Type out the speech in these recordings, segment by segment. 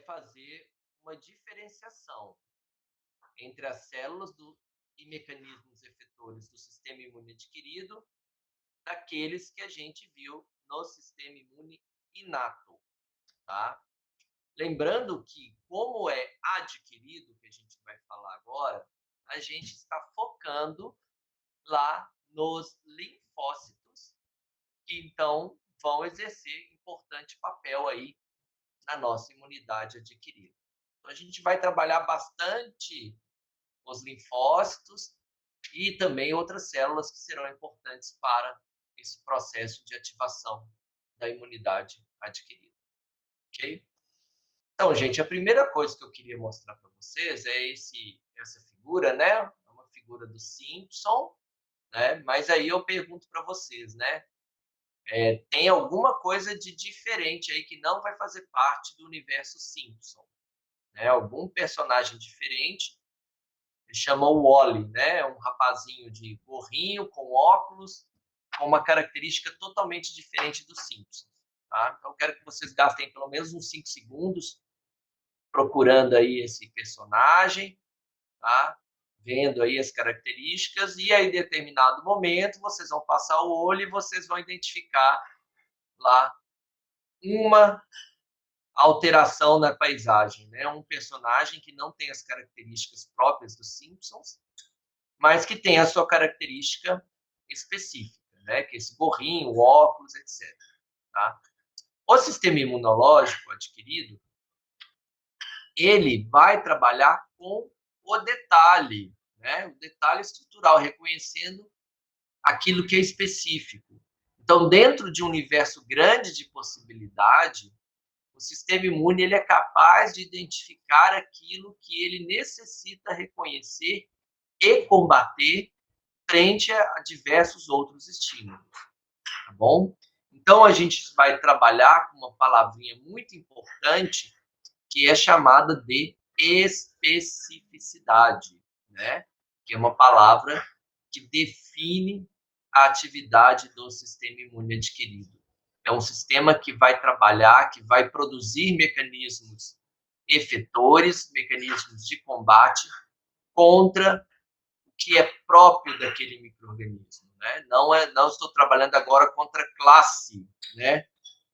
fazer uma diferenciação entre as células e mecanismos efetores do sistema imune adquirido daqueles que a gente viu no sistema imune inato, tá? Lembrando que, como é adquirido, que a gente vai falar agora, a gente está focando lá nos linfócitos, que então vão exercer importante papel aí na nossa imunidade adquirida. Então, a gente vai trabalhar bastante os linfócitos e também outras células que serão importantes para esse processo de ativação da imunidade adquirida, ok? Então, gente, a primeira coisa que eu queria mostrar para vocês é essa figura, né? É uma figura do Simpson, né? Mas aí eu pergunto para vocês, né? Tem alguma coisa de diferente aí que não vai fazer parte do universo Simpson, né? Algum personagem diferente. Ele chama o Wally, né? Um rapazinho de gorrinho, com óculos, com uma característica totalmente diferente dos Simpsons, tá? Então, eu quero que vocês gastem pelo menos uns 5 segundos procurando aí esse personagem, tá? Vendo aí as características, e aí, em determinado momento, vocês vão passar o olho e vocês vão identificar lá uma alteração na paisagem, né? Um personagem que não tem as características próprias dos Simpsons, mas que tem a sua característica específica, né? Que é esse gorrinho, óculos, etc. Tá? O sistema imunológico adquirido, ele vai trabalhar com o detalhe, né? O detalhe estrutural, reconhecendo aquilo que é específico. Então, dentro de um universo grande de possibilidade, o sistema imune ele é capaz de identificar aquilo que ele necessita reconhecer e combater frente a diversos outros estímulos, tá bom? Então, a gente vai trabalhar com uma palavrinha muito importante que é chamada de especificidade, né? Que é uma palavra que define a atividade do sistema imune adquirido. É um sistema que vai trabalhar, que vai produzir mecanismos efetores, mecanismos de combate contra o que é próprio daquele micro-organismo, né? Não estou trabalhando agora contra a classe, né?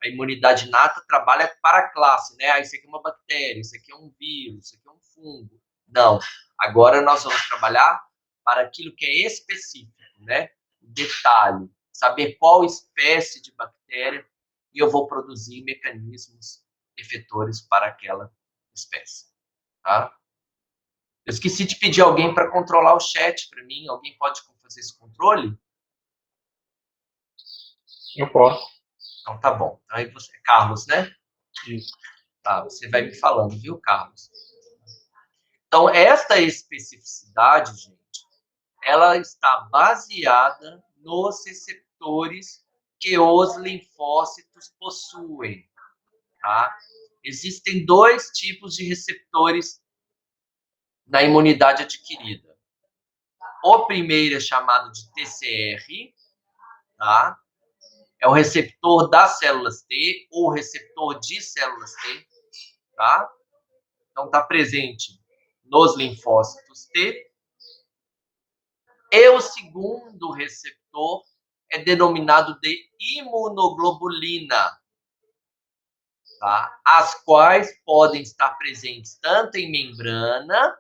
A imunidade inata trabalha para a classe, né? Isso aqui é uma bactéria, isso aqui é um vírus, isso aqui é um fungo. Não. Agora nós vamos trabalhar para aquilo que é específico, né? Detalhe, saber qual espécie de bactéria e eu vou produzir mecanismos efetores para aquela espécie, tá? Eu esqueci de pedir alguém para controlar o chat para mim. Alguém pode fazer esse controle? Eu posso. Então tá bom. Aí você, Carlos, né? Isso. Tá, você vai me falando, viu, Carlos? Então, esta especificidade, gente, ela está baseada nos receptores que os linfócitos possuem, tá? Existem 2 tipos de receptores na imunidade adquirida. O primeiro é chamado de TCR, tá? É o receptor das células T ou receptor de células T, tá? Então, está presente nos linfócitos T. E o segundo receptor é denominado de imunoglobulina, tá? As quais podem estar presentes tanto em membrana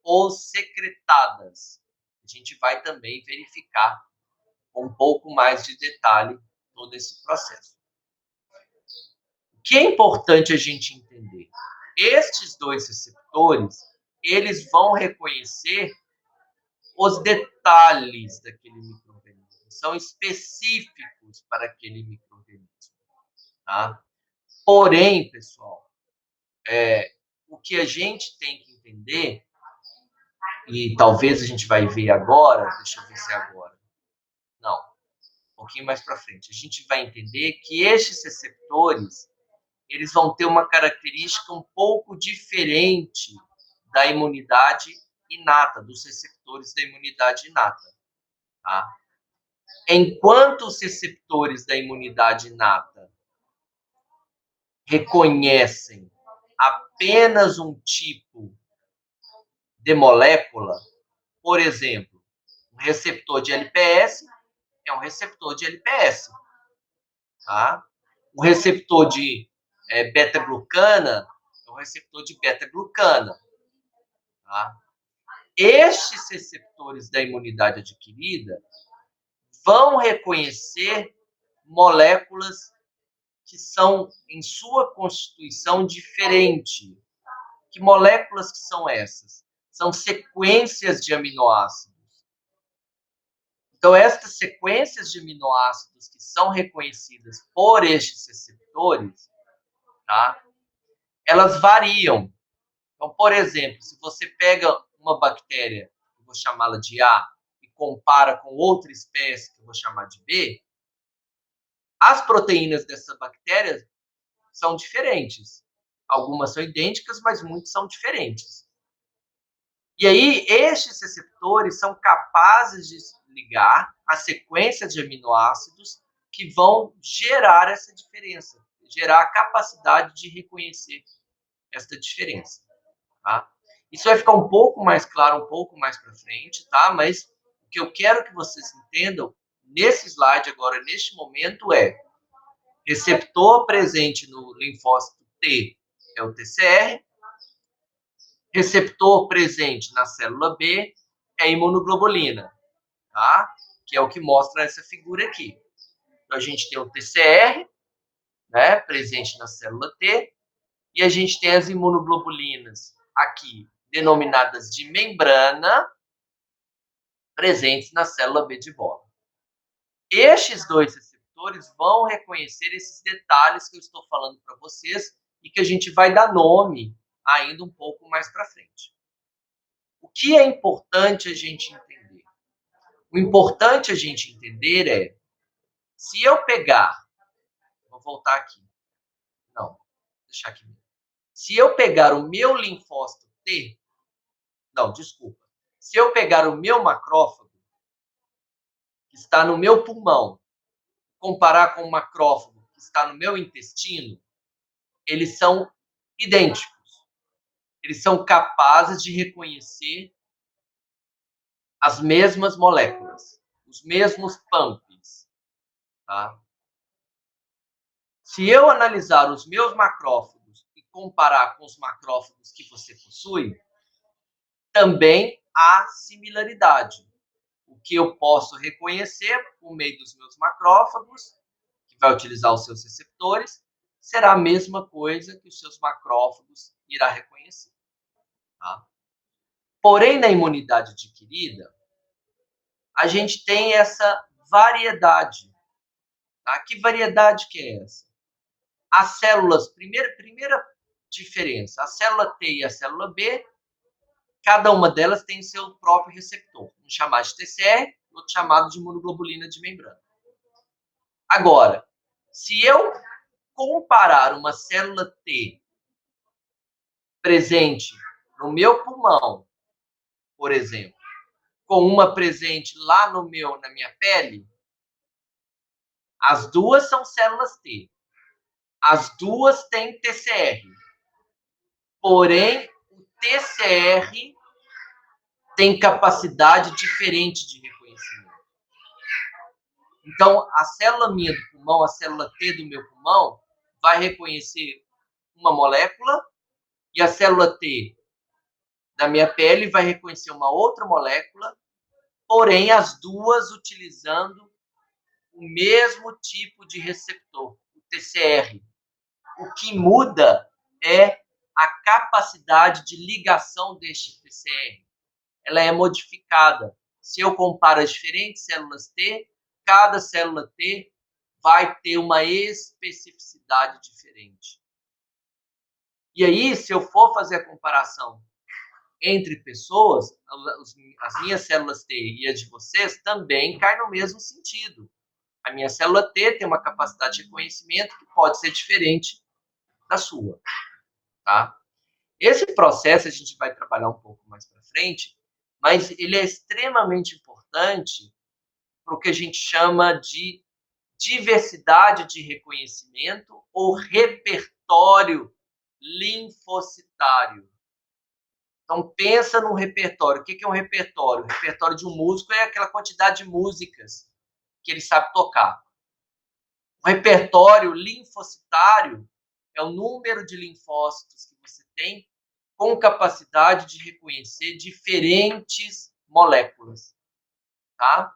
ou secretadas. A gente vai também verificar com um pouco mais de detalhe todo esse processo. O que é importante a gente entender? Estes 2 receptores, eles vão reconhecer os detalhes daquele micro-organismo, são específicos para aquele micro-organismo, tá? Porém, pessoal, o que a gente tem que entender, e talvez a gente vai ver agora, deixa eu ver se é agora, não, um pouquinho mais para frente, a gente vai entender que estes receptores, eles vão ter uma característica um pouco diferente da imunidade inata, dos receptores da imunidade inata, tá? Enquanto os receptores da imunidade inata reconhecem apenas um tipo de molécula, por exemplo, um receptor de LPS é um receptor de LPS. Tá? O receptor de beta-glucana é um receptor de beta-glucana. Tá? Estes receptores da imunidade adquirida vão reconhecer moléculas que são, em sua constituição, diferente. Que moléculas que são essas? São sequências de aminoácidos. Então, estas sequências de aminoácidos que são reconhecidas por estes receptores, tá? Elas variam. Então, por exemplo, se você pega uma bactéria, eu vou chamá-la de A, e compara com outra espécie, que eu vou chamar de B, as proteínas dessa bactéria são diferentes. Algumas são idênticas, mas muitas são diferentes. E aí, estes receptores são capazes de ligar a sequência de aminoácidos que vão gerar essa diferença, gerar a capacidade de reconhecer essa diferença. Tá? Isso vai ficar um pouco mais claro, um pouco mais para frente, tá? Mas o que eu quero que vocês entendam nesse slide agora, neste momento, é receptor presente no linfócito T é o TCR, receptor presente na célula B é a imunoglobulina, tá? Que é o que mostra essa figura aqui. Então, a gente tem o TCR, né, presente na célula T, e a gente tem as imunoglobulinas aqui, denominadas de membrana, presentes na célula B de bola. Estes dois receptores vão reconhecer esses detalhes que eu estou falando para vocês e que a gente vai dar nome ainda um pouco mais para frente. O que é importante a gente entender? O importante a gente entender é, se eu pegar, vou voltar aqui, não, vou deixar aqui. Se eu pegar o meu linfócito T, não, desculpa, se eu pegar o meu macrófago, que está no meu pulmão, comparar com o macrófago que está no meu intestino, eles são idênticos. Eles são capazes de reconhecer as mesmas moléculas, os mesmos pumps. Tá? Se eu analisar os meus macrófagos e comparar com os macrófagos que você possui, também há similaridade. O que eu posso reconhecer por meio dos meus macrófagos, que vai utilizar os seus receptores, será a mesma coisa que os seus macrófagos irá reconhecer. Tá? Porém, na imunidade adquirida, a gente tem essa variedade. Tá? Que variedade que é essa? As células, primeira diferença, a célula T e a célula B, cada uma delas tem seu próprio receptor, um chamado de TCR, outro chamado de imunoglobulina de membrana. Agora, se eu comparar uma célula T presente no meu pulmão, por exemplo, com uma presente lá na minha pele, as duas são células T. As duas têm TCR. Porém, o TCR tem capacidade diferente de reconhecimento. Então, a célula minha do pulmão, a célula T do meu pulmão, vai reconhecer uma molécula e a célula T da minha pele vai reconhecer uma outra molécula, porém as duas utilizando o mesmo tipo de receptor, o TCR. O que muda é a capacidade de ligação deste TCR. Ela é modificada. Se eu comparo as diferentes células T, cada célula T vai ter uma especificidade diferente. E aí, se eu for fazer a comparação entre pessoas, as minhas células T e as de vocês também cai no mesmo sentido. A minha célula T tem uma capacidade de reconhecimento que pode ser diferente da sua. Tá? Esse processo a gente vai trabalhar um pouco mais para frente, mas ele é extremamente importante para o que a gente chama de diversidade de reconhecimento ou repertório linfocitário. Então, pensa num repertório. O que é um repertório? O repertório de um músico é aquela quantidade de músicas que ele sabe tocar. O repertório linfocitário é o número de linfócitos que você tem com capacidade de reconhecer diferentes moléculas, tá?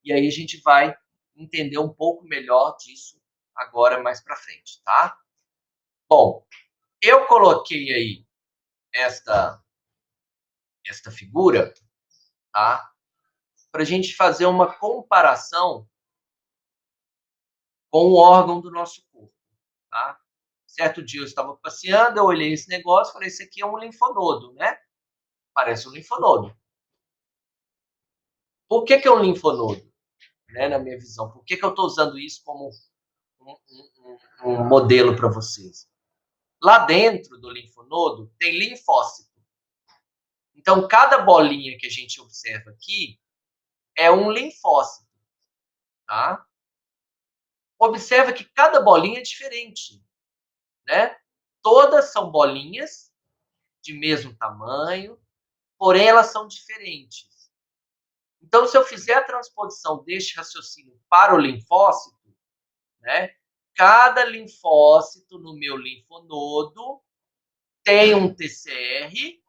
E aí a gente vai entender um pouco melhor disso agora mais para frente, tá? Bom, eu coloquei aí esta figura, tá? Para a gente fazer uma comparação com o órgão do nosso corpo, tá? Certo dia eu estava passeando, eu olhei esse negócio, falei, esse aqui é um linfonodo, né? Parece um linfonodo. Por que é um linfonodo? Né, na minha visão. Por que eu estou usando isso como um modelo para vocês? Lá dentro do linfonodo tem linfócito. Então, cada bolinha que a gente observa aqui é um linfócito, tá? Observa que cada bolinha é diferente, né? Todas são bolinhas de mesmo tamanho, porém elas são diferentes. Então, se eu fizer a transposição deste raciocínio para o linfócito, né? Cada linfócito no meu linfonodo tem um TCR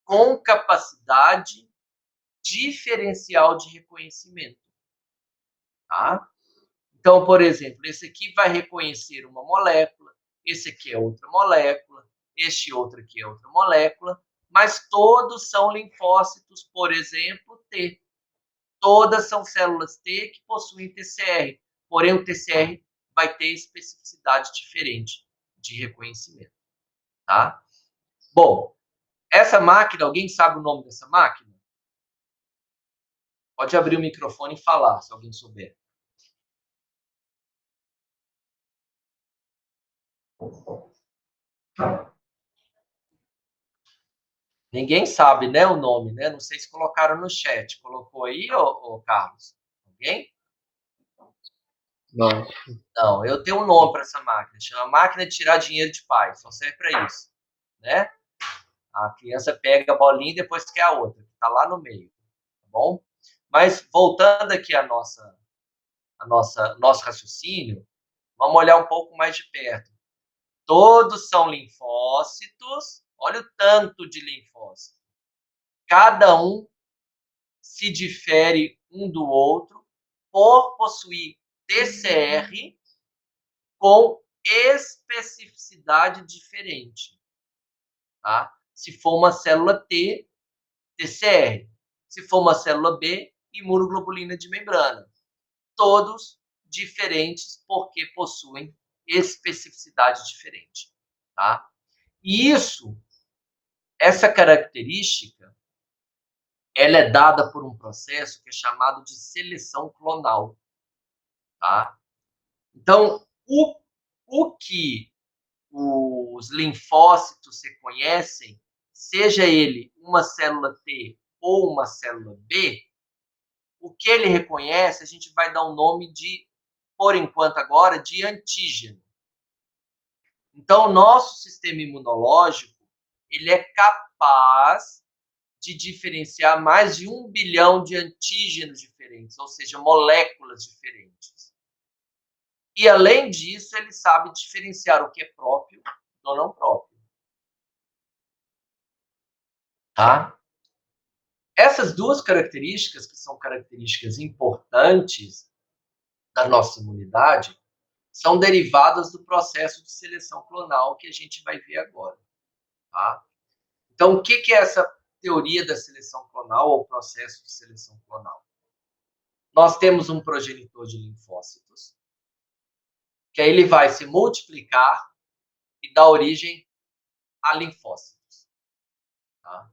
com capacidade diferencial de reconhecimento, tá? Então, por exemplo, esse aqui vai reconhecer uma molécula, esse aqui é outra molécula, este outro aqui é outra molécula, mas todos são linfócitos, por exemplo, T. Todas são células T que possuem TCR, porém o TCR vai ter especificidade diferente de reconhecimento, tá? Bom, essa máquina, alguém sabe o nome dessa máquina? Pode abrir o microfone e falar, se alguém souber. Ninguém sabe, né, o nome, né? Não sei se colocaram no chat. Colocou aí, ô Carlos? Alguém? Não. Não, eu tenho um nome para essa máquina. Chama máquina de tirar dinheiro de pai. Só serve para isso, né? A criança pega a bolinha e depois quer a outra, que está lá no meio, tá bom? Mas voltando aqui a nosso raciocínio, vamos olhar um pouco mais de perto. Todos são linfócitos. Olha o tanto de linfócitos. Cada um se difere um do outro por possuir TCR com especificidade diferente, tá? Se for uma célula T, TCR. Se for uma célula B, imunoglobulina de membrana. Todos diferentes porque possuem especificidade diferente, tá? E essa característica, ela é dada por um processo que é chamado de seleção clonal, tá? Então, o que os linfócitos reconhecem, seja ele uma célula T ou uma célula B, o que ele reconhece, a gente vai dar um nome de, por enquanto agora, de antígeno. Então, o nosso sistema imunológico, ele é capaz de diferenciar mais de 1 bilhão de antígenos diferentes, ou seja, moléculas diferentes. E, além disso, ele sabe diferenciar o que é próprio do não próprio. Tá? Essas duas características, que são características importantes da nossa imunidade, são derivadas do processo de seleção clonal que a gente vai ver agora. Tá? Então, o que é essa teoria da seleção clonal ou processo de seleção clonal? Nós temos um progenitor de linfócitos, que aí ele vai se multiplicar e dar origem a linfócitos. Tá?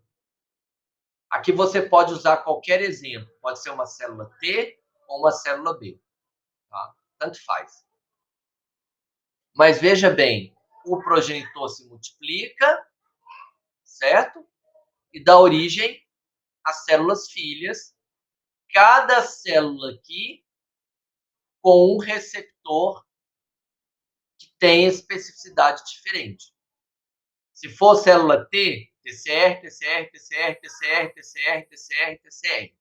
Aqui você pode usar qualquer exemplo. Pode ser uma célula T ou uma célula B. Tá? Tanto faz. Mas veja bem, o progenitor se multiplica, certo? E dá origem às células filhas. Cada célula aqui com um receptor que tem especificidade diferente. Se for célula T, TCR, TCR, TCR, TCR, TCR, TCR, TCR.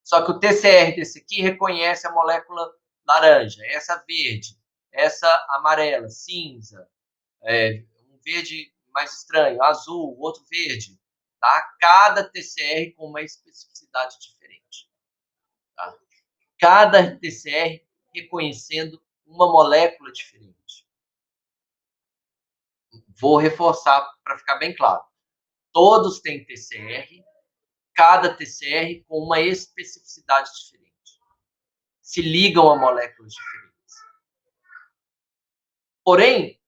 Só que o TCR desse aqui reconhece a molécula laranja, essa verde, essa amarela, cinza, um verde mais estranho, azul, outro verde. Tá? Cada TCR com uma especificidade diferente. Tá? Cada TCR reconhecendo uma molécula diferente. Vou reforçar para ficar bem claro. Todos têm TCR, cada TCR com uma especificidade diferente. Se ligam a moléculas diferentes. Porém,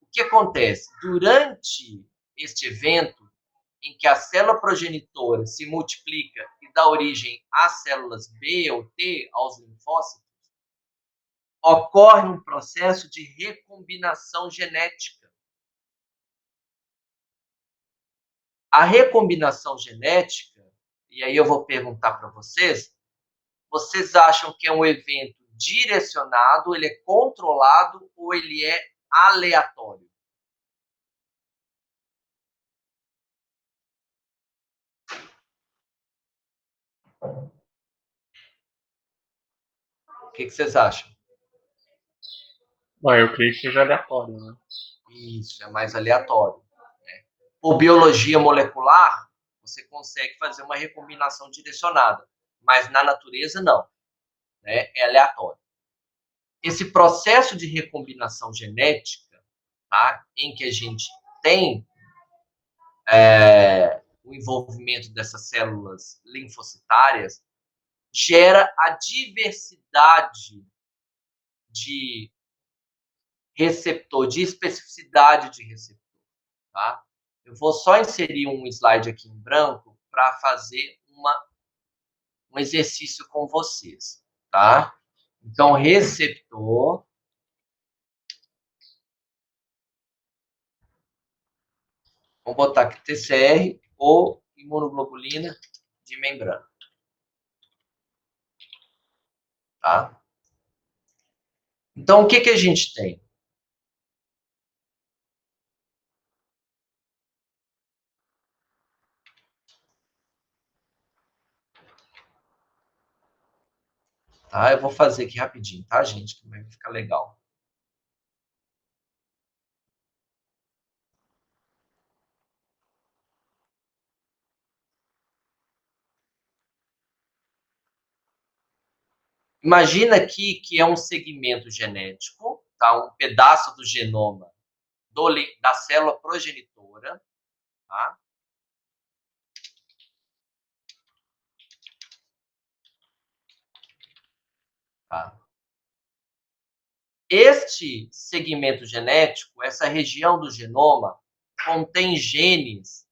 o que acontece? Durante este evento, em que a célula progenitora se multiplica e dá origem às células B ou T, aos linfócitos, ocorre um processo de recombinação genética. A recombinação genética, e aí eu vou perguntar para vocês acham que é um evento direcionado, ele é controlado ou ele é aleatório? O que vocês acham? Eu creio que seja aleatório, né? Isso, é mais aleatório. Né? Por biologia molecular, você consegue fazer uma recombinação direcionada, mas na natureza não. Né? É aleatório. Esse processo de recombinação genética, tá? Em que a gente tem o envolvimento dessas células linfocitárias, gera a diversidade de receptor, de especificidade de receptor. Tá? Eu vou só inserir um slide aqui em branco para fazer um exercício com vocês. Tá? Então, receptor. Vamos botar aqui TCR ou imunoglobulina de membrana. Tá? Então, o que a gente tem? Tá? Eu vou fazer aqui rapidinho, tá, gente? Que vai ficar legal. Imagina aqui que é um segmento genético, tá? Um pedaço do genoma da célula progenitora. Tá? Tá? Este segmento genético, essa região do genoma, contém genes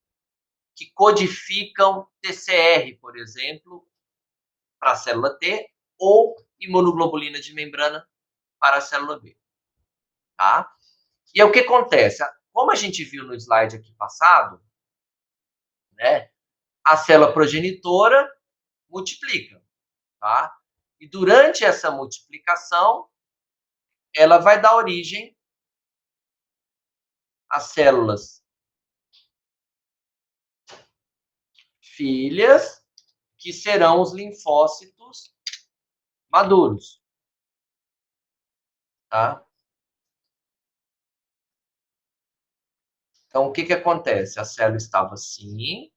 que codificam TCR, por exemplo, para a célula T, ou imunoglobulina de membrana para a célula B. Tá? E aí, o que acontece? Como a gente viu no slide aqui passado, né, a célula progenitora multiplica. Tá? E durante essa multiplicação, ela vai dar origem às células filhas, que serão os linfócitos maduros. Tá? Então, o que acontece? A célula estava assim,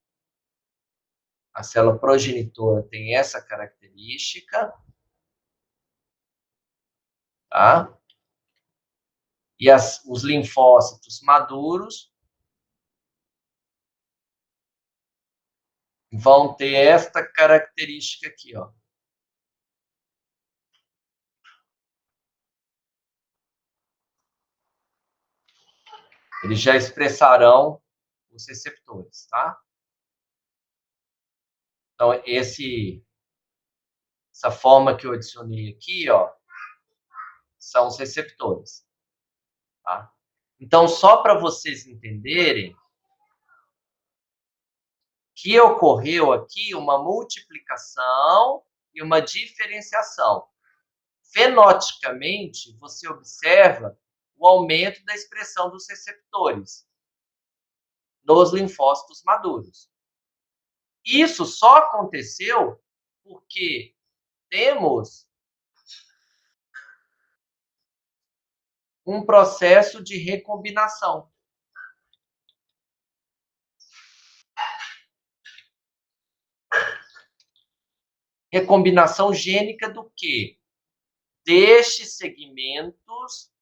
a célula progenitora tem essa característica, tá? E os linfócitos maduros vão ter esta característica aqui, ó. Eles já expressarão os receptores, tá? Então, essa forma que eu adicionei aqui, ó, são os receptores. Tá? Então, só para vocês entenderem que ocorreu aqui uma multiplicação e uma diferenciação. Fenotipicamente, você observa o aumento da expressão dos receptores nos linfócitos maduros. Isso só aconteceu porque temos um processo de recombinação. Recombinação gênica do quê? Destes segmentos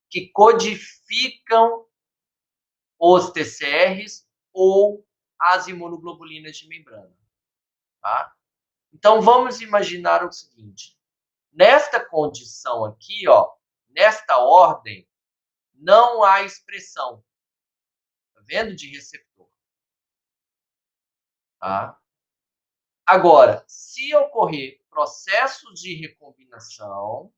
que codificam os TCRs ou as imunoglobulinas de membrana. Tá? Então, vamos imaginar o seguinte. Nesta condição aqui, ó, nesta ordem, não há expressão. Tá vendo? De receptor. Tá? Agora, se ocorrer processo de recombinação,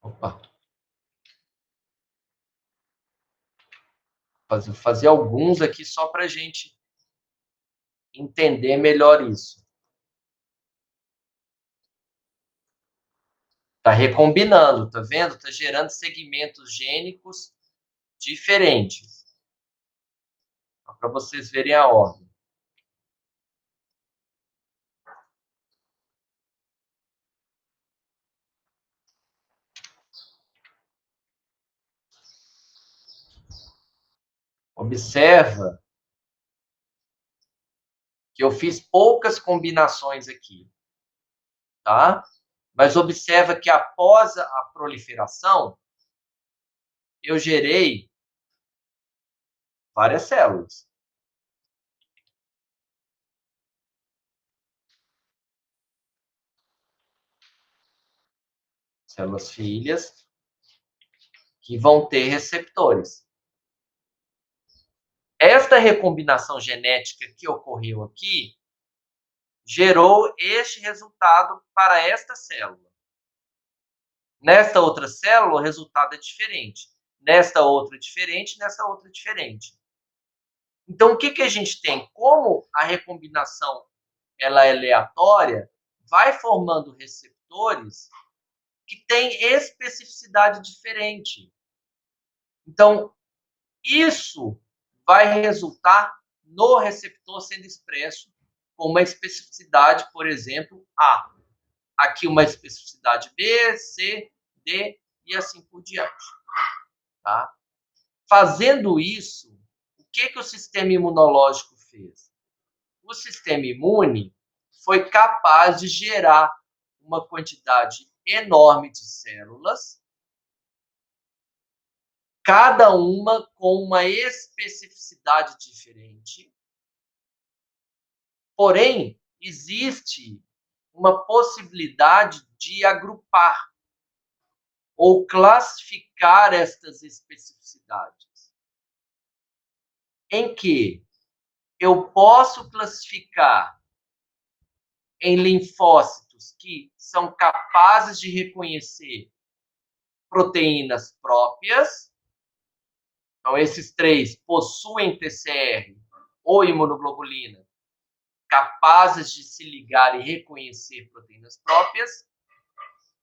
opa, fazer alguns aqui só para a gente entender melhor isso. Está recombinando, tá vendo? Está gerando segmentos gênicos diferentes. Para vocês verem a ordem. Observa que eu fiz poucas combinações aqui, tá? Mas observa que após a proliferação, eu gerei várias células. Células filhas que vão ter receptores. Esta recombinação genética que ocorreu aqui gerou este resultado para esta célula. Nesta outra célula, o resultado é diferente. Nesta outra, diferente. Nessa outra, diferente. Então, o que a gente tem? Como a recombinação ela é aleatória, vai formando receptores que têm especificidade diferente. Então, isso vai resultar no receptor sendo expresso com uma especificidade, por exemplo, A. Aqui uma especificidade B, C, D e assim por diante. Tá? Fazendo isso, o que o sistema imunológico fez? O sistema imune foi capaz de gerar uma quantidade enorme de células, cada uma com uma especificidade diferente. Porém, existe uma possibilidade de agrupar ou classificar estas especificidades. Em que eu posso classificar em linfócitos que são capazes de reconhecer proteínas próprias. Então, esses três possuem TCR ou imunoglobulina capazes de se ligar e reconhecer proteínas próprias.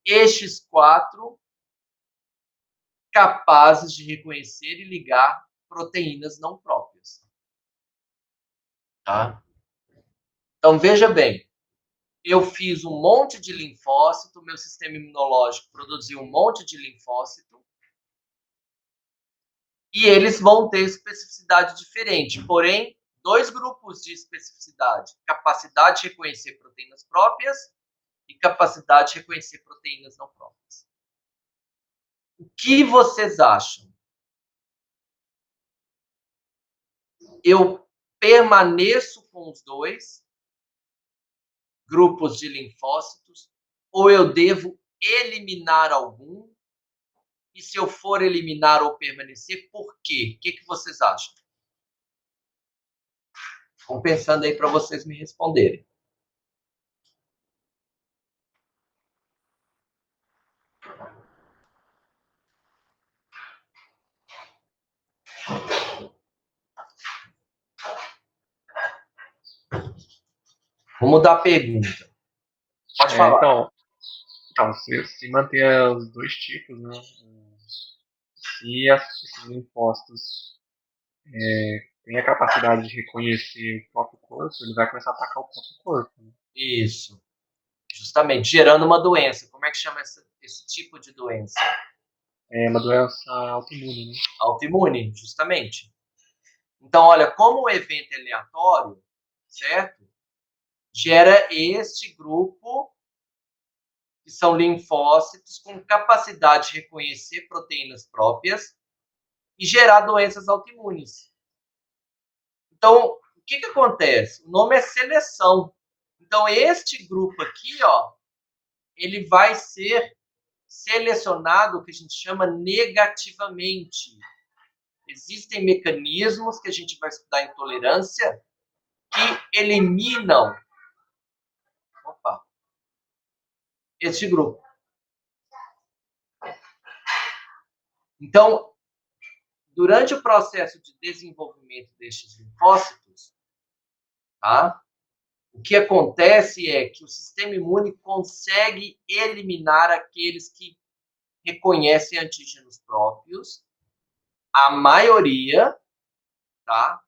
Estes quatro capazes de reconhecer e ligar proteínas não próprias. Tá? Então, veja bem, eu fiz um monte de linfócito, meu sistema imunológico produziu um monte de linfócito, e eles vão ter especificidade diferente, porém, dois grupos de especificidade, capacidade de reconhecer proteínas próprias e capacidade de reconhecer proteínas não próprias. O que vocês acham? Eu permaneço com os dois grupos de linfócitos ou eu devo eliminar algum? E se eu for eliminar ou permanecer, por quê? O que vocês acham? Vão pensando aí para vocês me responderem. Vou mudar a pergunta. Pode É, falar. então se manter os dois tipos, né? Se esses linfócitos têm a capacidade de reconhecer o próprio corpo, ele vai começar a atacar o próprio corpo. Né? Isso. Justamente, gerando uma doença. Como é que chama esse tipo de doença? É uma doença autoimune, né? Autoimune, justamente. Então, olha, como o evento é aleatório, certo? Gera este grupo, que são linfócitos com capacidade de reconhecer proteínas próprias e gerar doenças autoimunes. Então, o que acontece? O nome é seleção. Então, este grupo aqui, ó, ele vai ser selecionado, o que a gente chama negativamente. Existem mecanismos que a gente vai estudar em tolerância que eliminam este grupo. Então, durante o processo de desenvolvimento destes linfócitos, tá? O que acontece é que o sistema imune consegue eliminar aqueles que reconhecem antígenos próprios, a maioria, tá?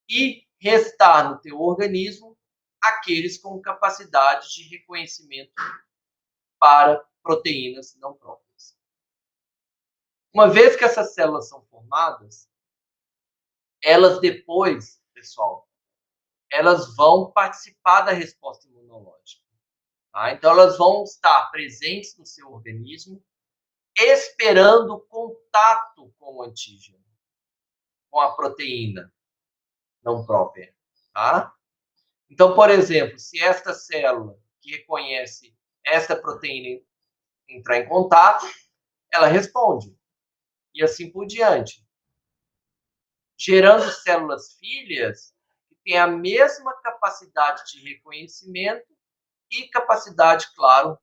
E restar no teu organismo aqueles com capacidade de reconhecimento para proteínas não próprias. Uma vez que essas células são formadas, elas depois, pessoal, elas vão participar da resposta imunológica. Tá? Então, elas vão estar presentes no seu organismo, esperando contato com o antígeno, com a proteína não própria. Tá? Então, por exemplo, se esta célula que reconhece esta proteína entrar em contato, ela responde. E assim por diante. Gerando células filhas que têm a mesma capacidade de reconhecimento e capacidade, claro,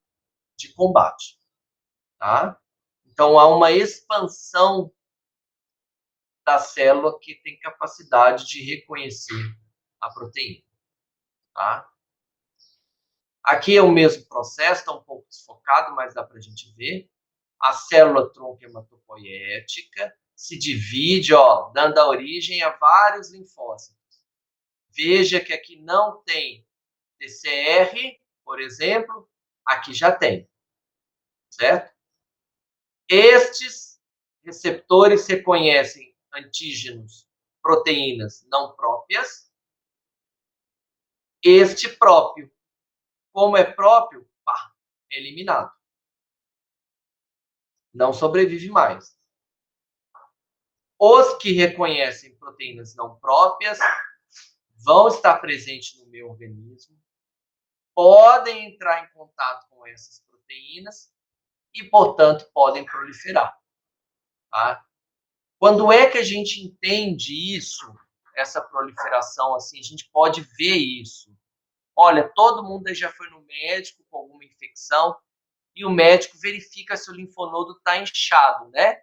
de combate. Tá? Então, há uma expansão da célula que tem capacidade de reconhecer a proteína. Tá? Aqui é o mesmo processo, está um pouco desfocado, mas dá para a gente ver. A célula tronco hematopoética se divide, ó, dando a origem a vários linfócitos. Veja que aqui não tem TCR, por exemplo, aqui já tem, certo? Estes receptores reconhecem antígenos, proteínas não próprias. Este próprio, como é próprio, pá, é eliminado. Não sobrevive mais. Os que reconhecem proteínas não próprias vão estar presentes no meu organismo, podem entrar em contato com essas proteínas e, portanto, podem proliferar. Tá? Quando é que a gente entende isso, essa proliferação, assim, a gente pode ver isso? Olha, todo mundo já foi no médico com alguma infecção e o médico verifica se o linfonodo está inchado, né?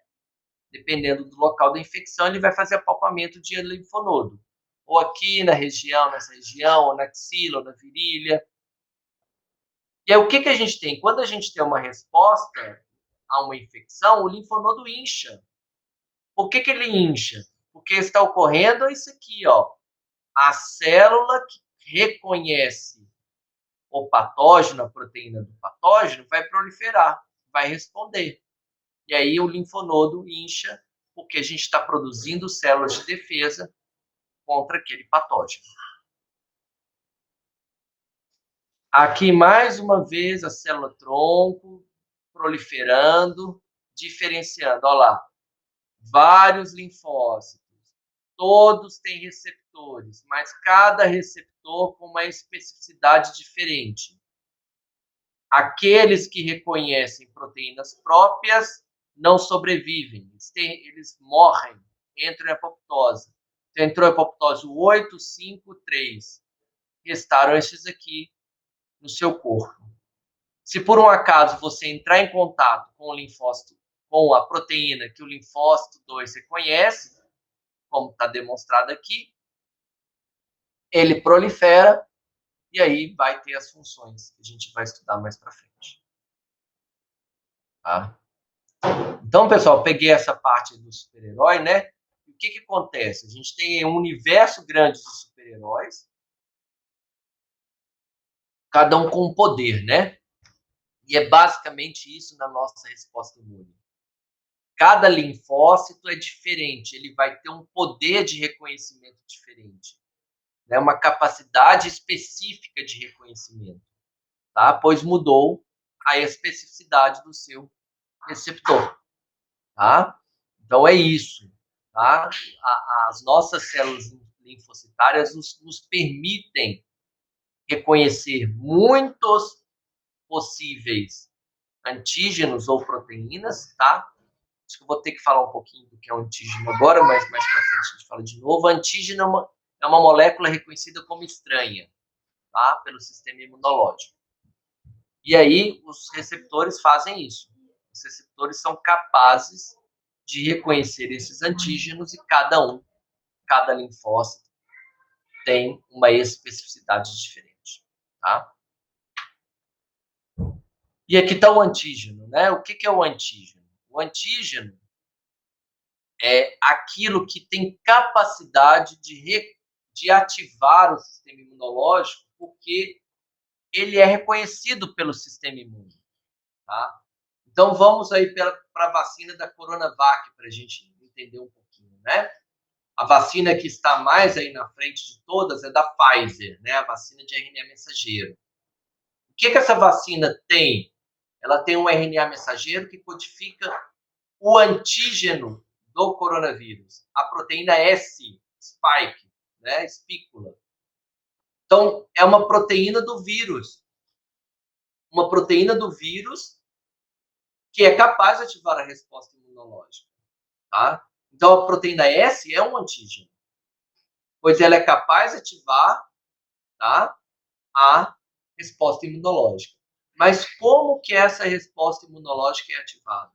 Dependendo do local da infecção, ele vai fazer apalpamento de linfonodo. Ou aqui na região, nessa região, ou na axila, ou na virilha. E aí, o que a gente tem? Quando a gente tem uma resposta a uma infecção, o linfonodo incha. Por que ele incha? Porque está ocorrendo isso aqui, ó. A célula que reconhece o patógeno, a proteína do patógeno, vai proliferar, vai responder. E aí o linfonodo incha, porque a gente está produzindo células de defesa contra aquele patógeno. Aqui, mais uma vez, a célula tronco proliferando, diferenciando. Olha lá, vários linfócitos. Todos têm receptores, mas cada receptor com uma especificidade diferente. Aqueles que reconhecem proteínas próprias não sobrevivem, eles morrem, entram em apoptose. Então, entrou em apoptose 8, 5, 3. Restaram esses aqui no seu corpo. Se por um acaso você entrar em contato com o linfócito, com a proteína que o linfócito 2 reconhece, como está demonstrado aqui, ele prolifera e aí vai ter as funções que a gente vai estudar mais para frente. Tá? Então, pessoal, peguei essa parte do super-herói, né? O que acontece? A gente tem um universo grande de super-heróis, cada um com um poder, né? E é basicamente isso na nossa resposta imune. Cada linfócito é diferente, ele vai ter um poder de reconhecimento diferente, né? Uma capacidade específica de reconhecimento, tá? Pois mudou a especificidade do seu receptor, tá? Então é isso, tá? As nossas células linfocitárias nos permitem reconhecer muitos possíveis antígenos ou proteínas, tá? Acho que eu vou ter que falar um pouquinho do que é um antígeno agora, mas mais para frente a gente fala de novo. Antígeno é uma molécula reconhecida como estranha, tá? Pelo sistema imunológico. E aí os receptores fazem isso. Os receptores são capazes de reconhecer esses antígenos e cada linfócito tem uma especificidade diferente, tá? E aqui está o antígeno, né? O que é o antígeno? O antígeno é aquilo que tem capacidade de ativar o sistema imunológico, porque ele é reconhecido pelo sistema imune, tá? Então vamos aí para a vacina da Coronavac, para a gente entender um pouquinho, né? A vacina que está mais aí na frente de todas é da Pfizer, né? A vacina de RNA mensageiro. O que essa vacina tem? Ela tem um RNA mensageiro que codifica o antígeno do coronavírus, a proteína S, spike, né? Espícula. Então, é uma proteína do vírus. Uma proteína do vírus que é capaz de ativar a resposta imunológica, tá? Então, a proteína S é um antígeno, pois ela é capaz de ativar, tá, a resposta imunológica. Mas como que essa resposta imunológica é ativada?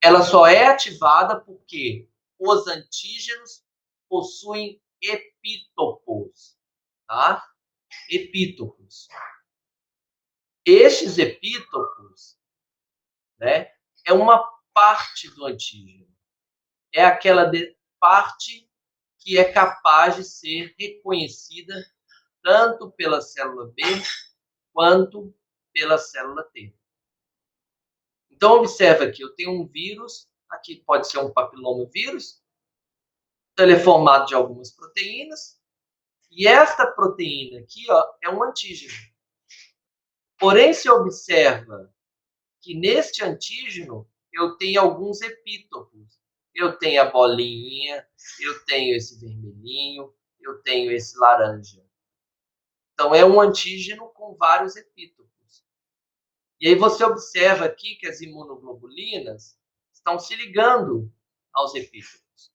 Ela só é ativada porque os antígenos possuem epítopos, tá? Epítopos. Estes epítopos, né, é uma parte do antígeno. É aquela parte que é capaz de ser reconhecida tanto pela célula B quanto pela célula T. Então, observa que eu tenho um vírus, aqui pode ser um papilomavírus, ele é formado de algumas proteínas, e esta proteína aqui, ó, é um antígeno. Porém, se observa que neste antígeno eu tenho alguns epítopos. Eu tenho a bolinha, eu tenho esse vermelhinho, eu tenho esse laranja. Então, é um antígeno com vários epítopos. E aí você observa aqui que as imunoglobulinas estão se ligando aos epítopos,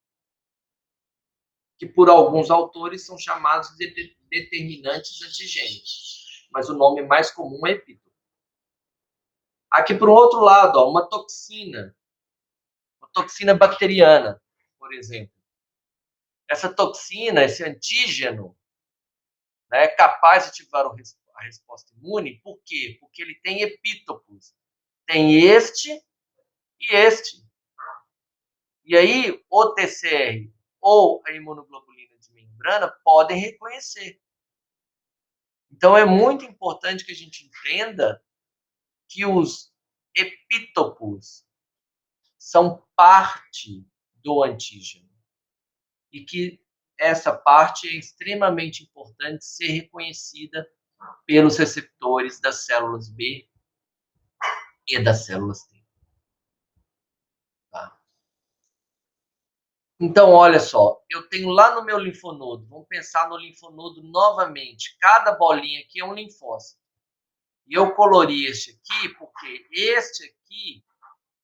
que por alguns autores são chamados de determinantes antigênicos, mas o nome mais comum é epítopo. Aqui, por um outro lado, ó, uma toxina bacteriana, por exemplo. Essa toxina, esse antígeno, né, é capaz de ativar a resposta imune, por quê? Porque ele tem epítopos. Tem este e este. E aí, o TCR ou a imunoglobulina de membrana podem reconhecer. Então, é muito importante que a gente entenda que os epítopos são parte do antígeno e que essa parte é extremamente importante ser reconhecida pelos receptores das células B e das células T. Tá? Então, olha só, eu tenho lá no meu linfonodo, vamos pensar no linfonodo novamente, cada bolinha aqui é um linfócito. E eu colori este aqui porque este aqui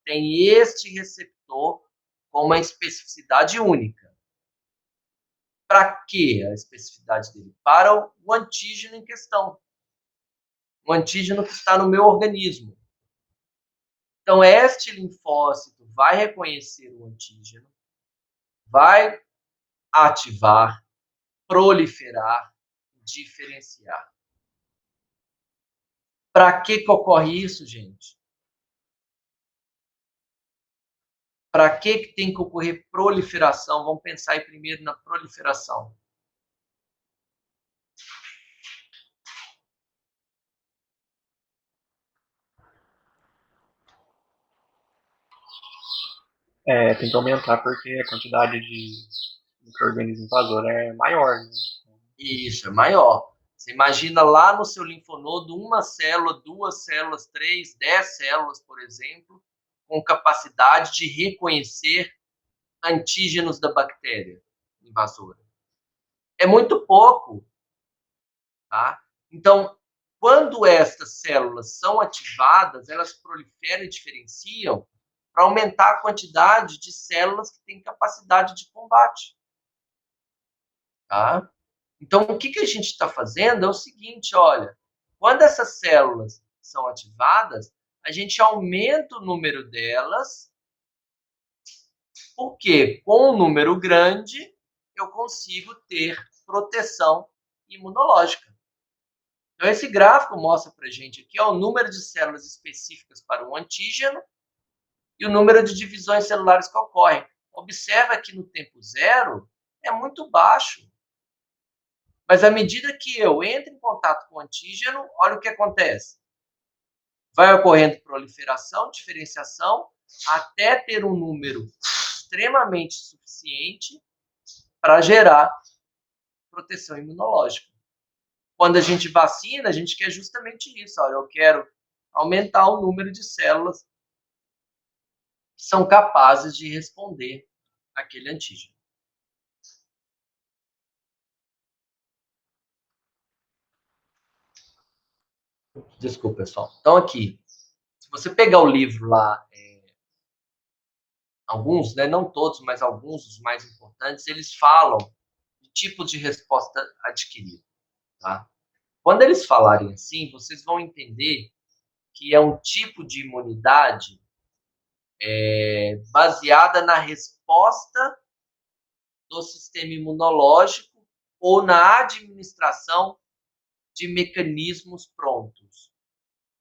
tem este receptor com uma especificidade única. Para que a especificidade dele? Para o antígeno em questão. O antígeno que está no meu organismo. Então, este linfócito vai reconhecer o antígeno, vai ativar, proliferar, diferenciar. Para que ocorre isso, gente? Para que tem que ocorrer proliferação? Vamos pensar aí primeiro na proliferação. Tem que aumentar porque a quantidade de micro-organismo invasor é maior, né? Isso, é maior. Você imagina lá no seu linfonodo uma célula, 2 células, 3, 10 células, por exemplo, com capacidade de reconhecer antígenos da bactéria invasora. É muito pouco, tá? Então, quando estas células são ativadas, elas proliferam e diferenciam para aumentar a quantidade de células que têm capacidade de combate, tá? Então, o que a gente está fazendo é o seguinte, olha, quando essas células são ativadas, a gente aumenta o número delas, porque com um número grande eu consigo ter proteção imunológica. Então, esse gráfico mostra para a gente aqui o número de células específicas para um antígeno e o número de divisões celulares que ocorrem. Observa que no tempo zero é muito baixo. Mas à medida que eu entro em contato com o antígeno, olha o que acontece. Vai ocorrendo proliferação, diferenciação, até ter um número extremamente suficiente para gerar proteção imunológica. Quando a gente vacina, a gente quer justamente isso. Olha, eu quero aumentar o número de células que são capazes de responder àquele antígeno. Desculpa, pessoal. Então, aqui, se você pegar o livro lá, alguns, né, não todos, mas alguns dos mais importantes, eles falam de tipos de resposta adquirida. Tá? Quando eles falarem assim, vocês vão entender que é um tipo de imunidade baseada na resposta do sistema imunológico ou na administração de mecanismos prontos,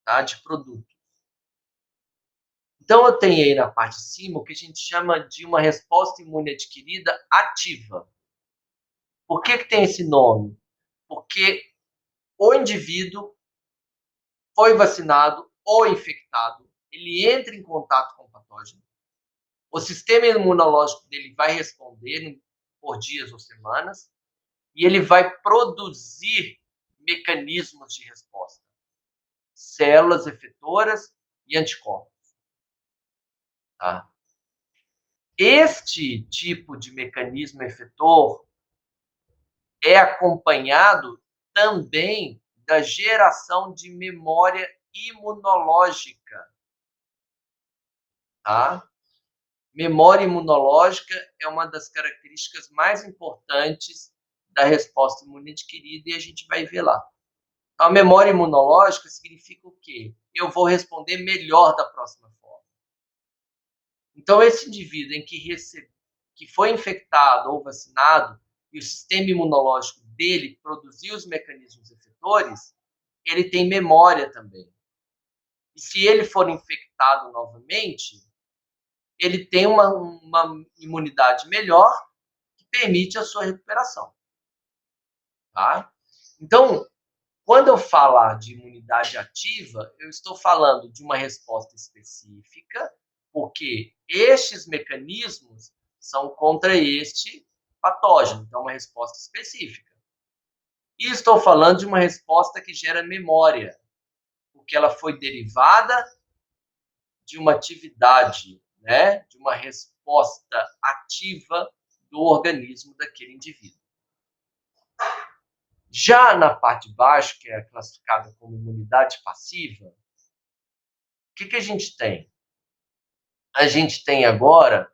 tá? De produtos. Então, eu tenho aí na parte de cima o que a gente chama de uma resposta imune adquirida ativa. Por que tem esse nome? Porque o indivíduo foi vacinado ou infectado, ele entra em contato com o patógeno, o sistema imunológico dele vai responder por dias ou semanas, e ele vai produzir mecanismos de resposta, células efetoras e anticorpos. Tá? Este tipo de mecanismo efetor é acompanhado também da geração de memória imunológica. Tá? Memória imunológica é uma das características mais importantes da resposta imune adquirida e a gente vai ver lá. Então, a memória imunológica significa o quê? Eu vou responder melhor da próxima forma. Então, esse indivíduo que foi infectado ou vacinado e o sistema imunológico dele produziu os mecanismos efetores, ele tem memória também. E se ele for infectado novamente, ele tem uma imunidade melhor que permite a sua recuperação. Tá? Então, quando eu falar de imunidade ativa, eu estou falando de uma resposta específica, porque estes mecanismos são contra este patógeno, então é uma resposta específica. E estou falando de uma resposta que gera memória, porque ela foi derivada de uma atividade, né, de uma resposta ativa do organismo daquele indivíduo. Já na parte de baixo, que é classificada como imunidade passiva, o que a gente tem? A gente tem agora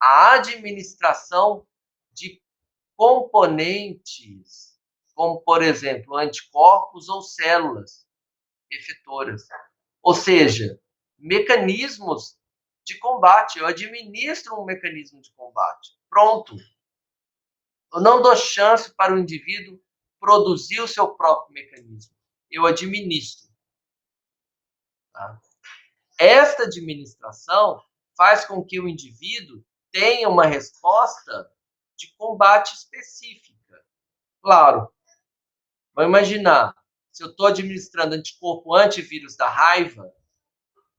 a administração de componentes, como, por exemplo, anticorpos ou células efetoras. Ou seja, mecanismos de combate. Eu administro um mecanismo de combate. Pronto. Eu não dou chance para o indivíduo produzir o seu próprio mecanismo. Eu administro. Tá? Esta administração faz com que o indivíduo tenha uma resposta de combate específica. Claro, vamos imaginar, se eu estou administrando anticorpo antivírus da raiva,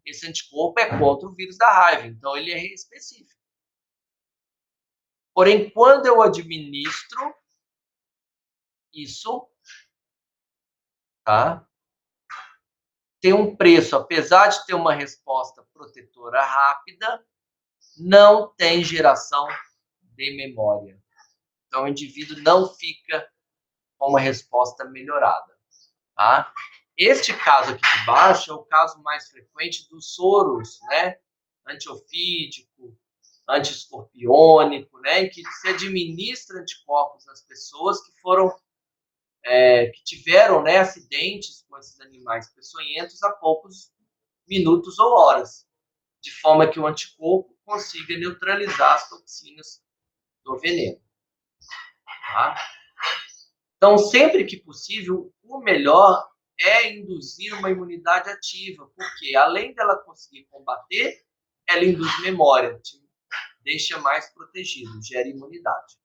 esse anticorpo é contra o vírus da raiva, então ele é específico. Porém, quando eu administro isso, tá? Tem um preço, apesar de ter uma resposta protetora rápida, não tem geração de memória. Então, o indivíduo não fica com uma resposta melhorada. Tá? Este caso aqui de baixo é o caso mais frequente dos soros, né? Antiofídico, antiescorpiônico, né? Em que se administra anticorpos nas pessoas que foram que tiveram, né, acidentes com esses animais peçonhentos há poucos minutos ou horas, de forma que o anticorpo consiga neutralizar as toxinas do veneno. Tá? Então, sempre que possível, o melhor é induzir uma imunidade ativa, porque além dela conseguir combater, ela induz memória, te deixa mais protegido, gera imunidade.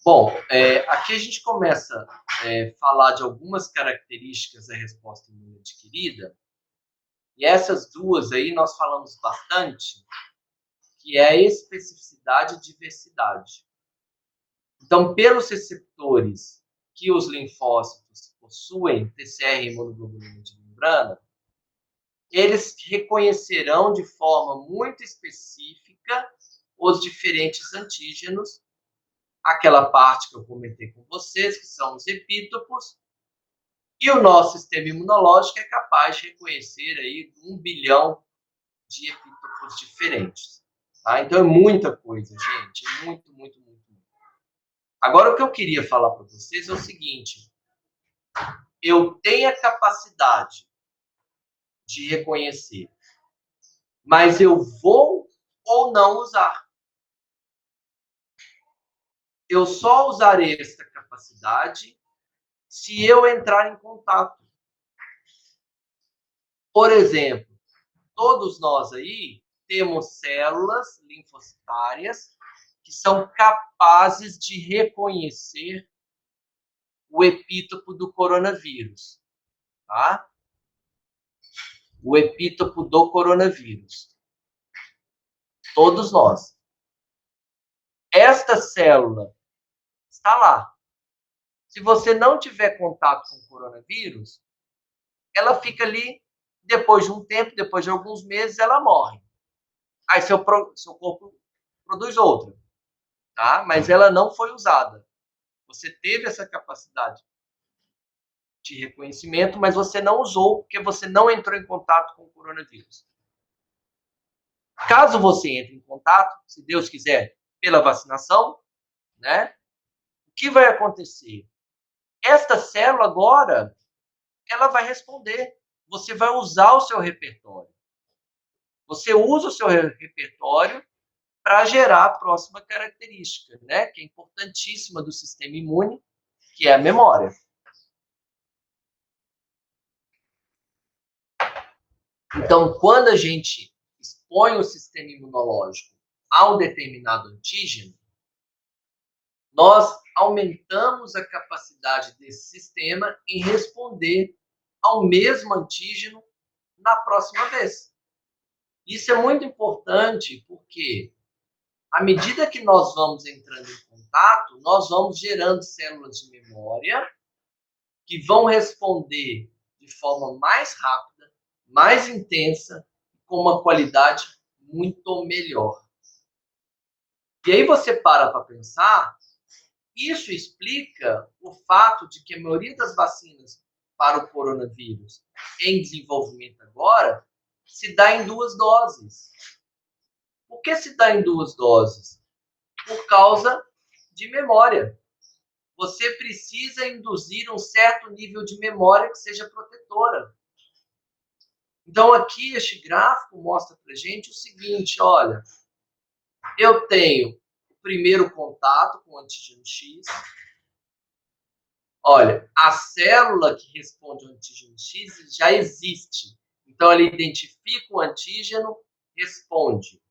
Bom, aqui a gente começa a falar de algumas características da resposta imune adquirida, e essas duas aí nós falamos bastante, que é a especificidade e diversidade. Então, pelos receptores que os linfócitos possuem, TCR e imunoglobulina de membrana, eles reconhecerão de forma muito específica os diferentes antígenos, aquela parte que eu comentei com vocês, que são os epítopos, e o nosso sistema imunológico é capaz de reconhecer aí 1 bilhão de epítopos diferentes. Tá? Então é muita coisa, gente. É muito, muito, muito. Agora, o que eu queria falar para vocês é o seguinte. Eu tenho a capacidade de reconhecer, mas eu vou ou não usar. Eu só usarei essa capacidade se eu entrar em contato. Por exemplo, todos nós aí temos células linfocitárias que são capazes de reconhecer o epítopo do coronavírus, tá? O epítopo do coronavírus. Todos nós. Esta célula está lá. Se você não tiver contato com o coronavírus, ela fica ali, depois de um tempo, depois de alguns meses, ela morre. Aí seu corpo produz outra, tá? Mas ela não foi usada. Você teve essa capacidade de reconhecimento, mas você não usou porque você não entrou em contato com o coronavírus. Caso você entre em contato, se Deus quiser, pela vacinação, né? O que vai acontecer? Esta célula agora, ela vai responder. Você vai usar o seu repertório. Você usa o seu repertório para gerar a próxima característica, né? Que é importantíssima do sistema imune, que é a memória. Então, quando a gente expõe o sistema imunológico a um determinado antígeno, nós aumentamos a capacidade desse sistema em responder ao mesmo antígeno na próxima vez. Isso é muito importante porque, à medida que nós vamos entrando em contato, nós vamos gerando células de memória que vão responder de forma mais rápida, mais intensa, com uma qualidade muito melhor. E aí você para pensar, isso explica o fato de que a maioria das vacinas para o coronavírus em desenvolvimento agora se dá em 2 doses. Por que se dá em 2 doses? Por causa de memória. Você precisa induzir um certo nível de memória que seja protetora. Então, aqui, este gráfico mostra para a gente o seguinte, olha, eu tenho o primeiro contato com o antígeno X, Olha, a célula que responde ao antígeno X já existe. Então, ela identifica o antígeno, responde.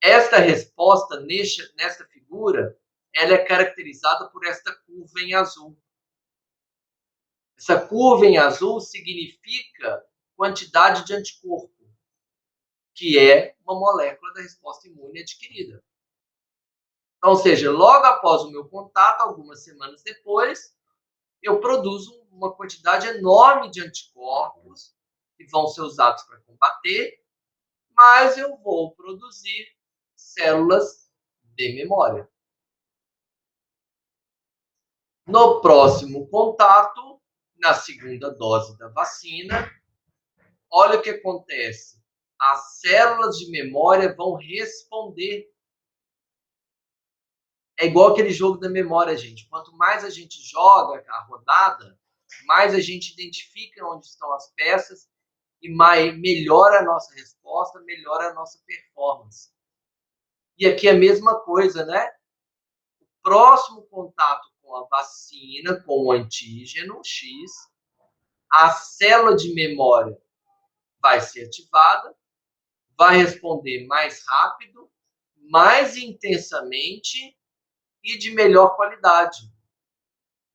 Esta resposta, nesta figura, ela é caracterizada por esta curva em azul. Essa curva em azul significa quantidade de anticorpo, que é uma molécula da resposta imune adquirida. Então, ou seja, logo após o meu contato, algumas semanas depois, eu produzo uma quantidade enorme de anticorpos que vão ser usados para combater, mas eu vou produzir células de memória. No próximo contato, na segunda dose da vacina, olha o que acontece. As células de memória vão responder. É igual aquele jogo da memória, gente. Quanto mais a gente joga a rodada, mais a gente identifica onde estão as peças e melhora a nossa resposta, melhora a nossa performance. E aqui é a mesma coisa, né? O próximo contato com a vacina, com o antígeno X, a célula de memória vai ser ativada, vai responder mais rápido, mais intensamente e de melhor qualidade,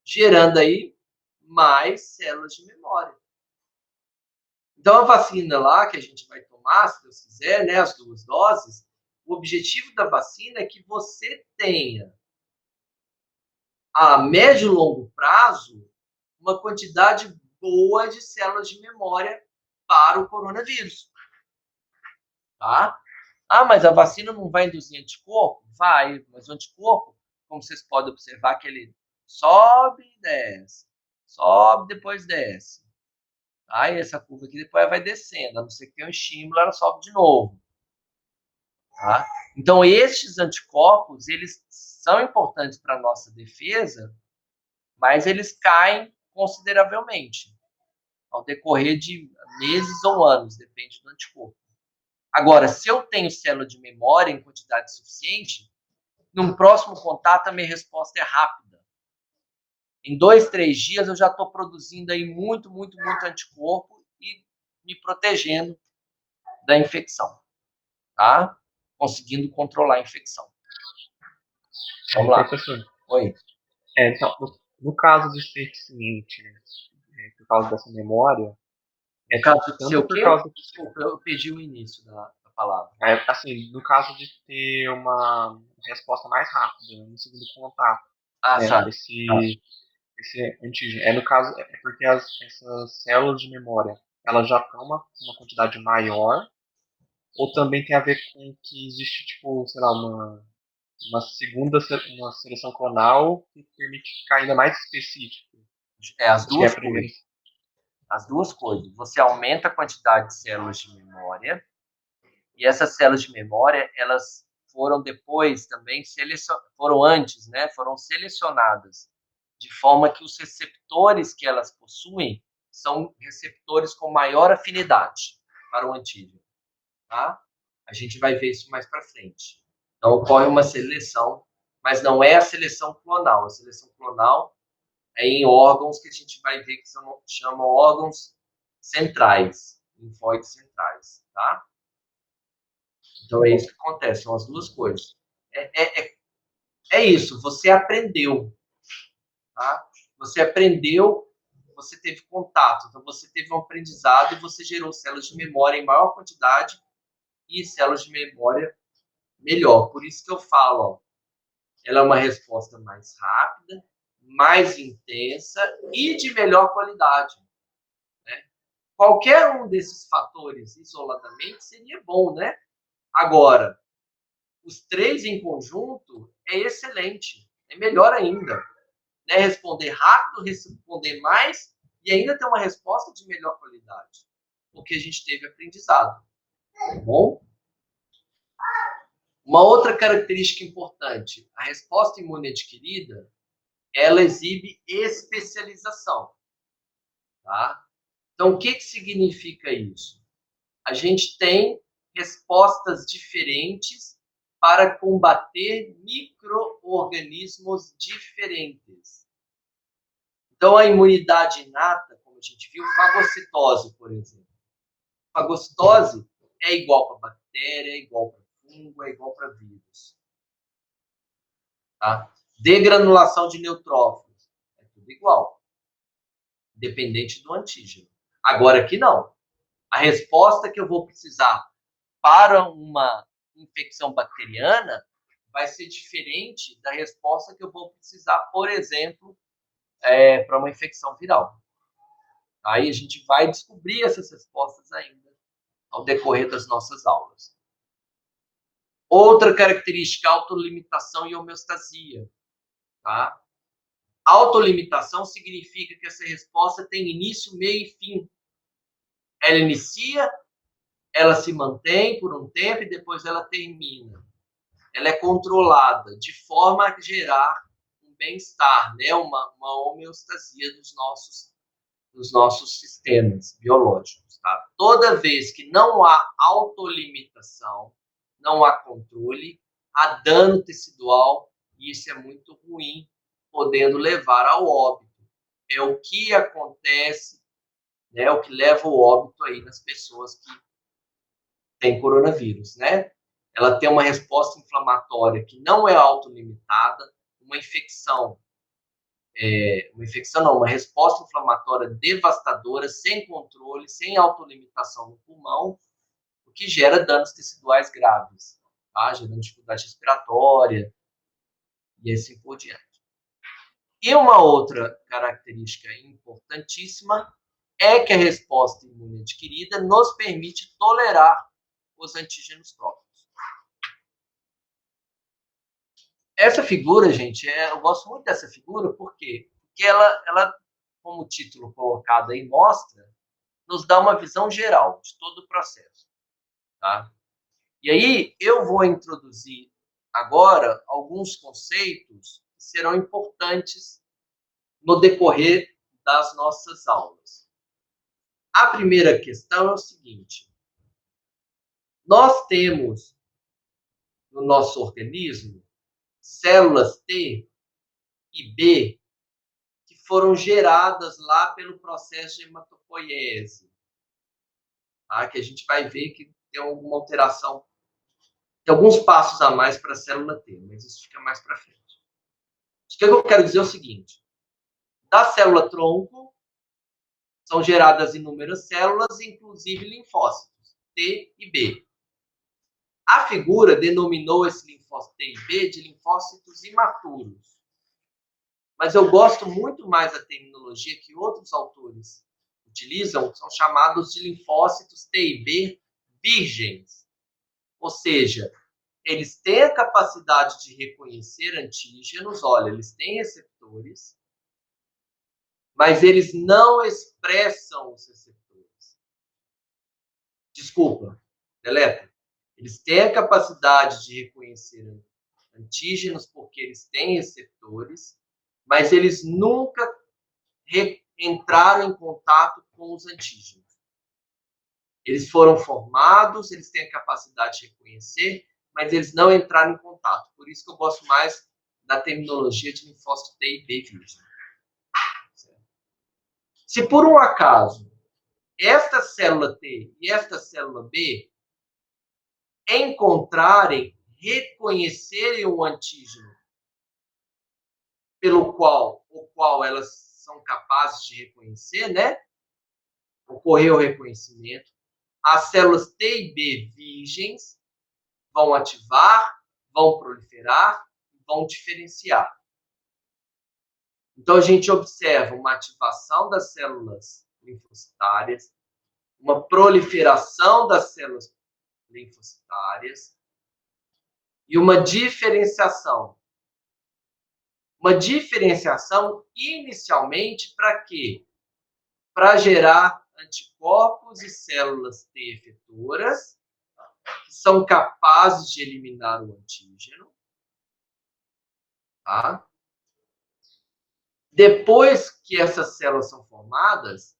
gerando aí mais células de memória. Então, a vacina lá que a gente vai tomar, se Deus quiser, né, as 2 doses, o objetivo da vacina é que você tenha, a médio e longo prazo, uma quantidade boa de células de memória para o coronavírus. Tá? Ah, mas a vacina não vai induzir anticorpo? Vai, mas o anticorpo, como vocês podem observar, que ele sobe e desce, sobe, depois desce. Tá? E essa curva aqui depois vai descendo, a não ser que tenha um estímulo, ela sobe de novo. Tá? Então, estes anticorpos, eles são importantes para a nossa defesa, mas eles caem consideravelmente ao decorrer de meses ou anos, depende do anticorpo. Agora, se eu tenho célula de memória em quantidade suficiente, num próximo contato a minha resposta é rápida. Em 2, 3 dias eu já estou produzindo aí muito anticorpo e me protegendo da infecção, tá? Conseguindo controlar a infecção. Vamos lá. Professor, Oi. então, no caso de ser eficiente, né, por causa dessa memória, No caso de ser tanto o por quê? causa Desculpa, eu perdi o início da palavra. assim, no caso de ter uma resposta mais rápida no segundo contato, Ah, né, sabe. esse antígeno, no caso, é porque essas células de memória, elas já estão uma quantidade maior, ou também tem a ver com que existe, tipo, sei lá, uma segunda uma seleção clonal que permite ficar ainda mais específico. É as Acho que é duas a primeira. coisas. As duas coisas. Você aumenta a quantidade de células de memória, e essas células de memória, elas foram depois também, foram antes, né? Foram selecionadas de forma que os receptores que elas possuem são receptores com maior afinidade para o antígeno, tá? A gente vai ver isso mais para frente. Então, ocorre uma seleção, mas não é a seleção clonal. A seleção clonal é em órgãos que a gente vai ver que chamam órgãos centrais, linfóides centrais, tá? Então, é isso que acontece, são as duas coisas. É isso, você aprendeu, tá? Você aprendeu, você teve contato, então você teve um aprendizado e você gerou células de memória em maior quantidade e células de memória melhor. Por isso que eu falo, ó, ela é uma resposta mais rápida, mais intensa e de melhor qualidade. Né? Qualquer um desses fatores isoladamente seria bom, né? Agora, os 3 em conjunto é excelente, é melhor ainda. Né? Responder rápido, responder mais e ainda ter uma resposta de melhor qualidade, porque a gente teve aprendizado. Tá bom? Uma outra característica importante, a resposta imune adquirida, ela exibe especialização. Tá? Então, o que significa isso? A gente tem respostas diferentes para combater micro-organismos diferentes. Então, a imunidade inata, como a gente viu, fagocitose, por exemplo. Fagocitose é igual para bactéria, é igual para fungo, é igual para vírus. Tá? Degranulação de neutrófilos, é tudo igual, dependente do antígeno. Agora aqui não. A resposta que eu vou precisar para uma infecção bacteriana vai ser diferente da resposta que eu vou precisar, por exemplo, para uma infecção viral. Aí a gente vai descobrir essas respostas ainda ao decorrer das nossas aulas. Outra característica, autolimitação e homeostasia. Tá? Autolimitação significa que essa resposta tem início, meio e fim. Ela inicia, ela se mantém por um tempo e depois ela termina. Ela é controlada de forma a gerar um bem-estar, né? uma homeostasia dos nossos sistemas biológicos. Tá? Toda vez que não há autolimitação, não há controle, há dano tecidual, e isso é muito ruim, podendo levar ao óbito. É o que acontece, né, o que leva ao óbito aí nas pessoas que têm coronavírus, né? Ela tem uma resposta inflamatória que não é autolimitada, uma resposta inflamatória devastadora, sem controle, sem autolimitação no pulmão, o que gera danos teciduais graves, tá? Gerando dificuldade respiratória e assim por diante. E uma outra característica importantíssima é que a resposta imune adquirida nos permite tolerar os antígenos próprios. Essa figura, gente, eu gosto muito dessa figura, por quê? Porque ela, como o título colocado aí mostra, nos dá uma visão geral de todo o processo. Tá? E aí eu vou introduzir agora alguns conceitos que serão importantes no decorrer das nossas aulas. A primeira questão é o seguinte: nós temos no nosso organismo células T e B que foram geradas lá pelo processo de hematopoiese, tá? Que a gente vai ver que tem alguma alteração, tem alguns passos a mais para a célula T, mas isso fica mais para frente. O que eu quero dizer é o seguinte: da célula tronco são geradas inúmeras células, inclusive linfócitos T e B. A figura denominou esse linfócito T e B de linfócitos imaturos. Mas eu gosto muito mais da terminologia que outros autores utilizam, que são chamados de linfócitos T e B virgens. Ou seja, eles têm a capacidade de reconhecer antígenos, olha, eles têm receptores, mas eles não expressam os receptores. Desculpa, deleta. Eles têm a capacidade de reconhecer antígenos porque eles têm receptores, mas eles nunca entraram em contato com os antígenos. Eles foram formados, eles têm a capacidade de reconhecer, mas eles não entraram em contato. Por isso que eu gosto mais da terminologia de linfócito T e B virgem. Se por um acaso esta célula T e esta célula B reconhecerem o antígeno o qual elas são capazes de reconhecer, né? Ocorreu o reconhecimento. As células T e B virgens vão ativar, vão proliferar, vão diferenciar. Então a gente observa uma ativação das células linfocitárias, uma proliferação das células linfocitárias e uma diferenciação. Uma diferenciação inicialmente para quê? Para gerar anticorpos e células T efetoras que são capazes de eliminar o antígeno. Tá? Depois que essas células são formadas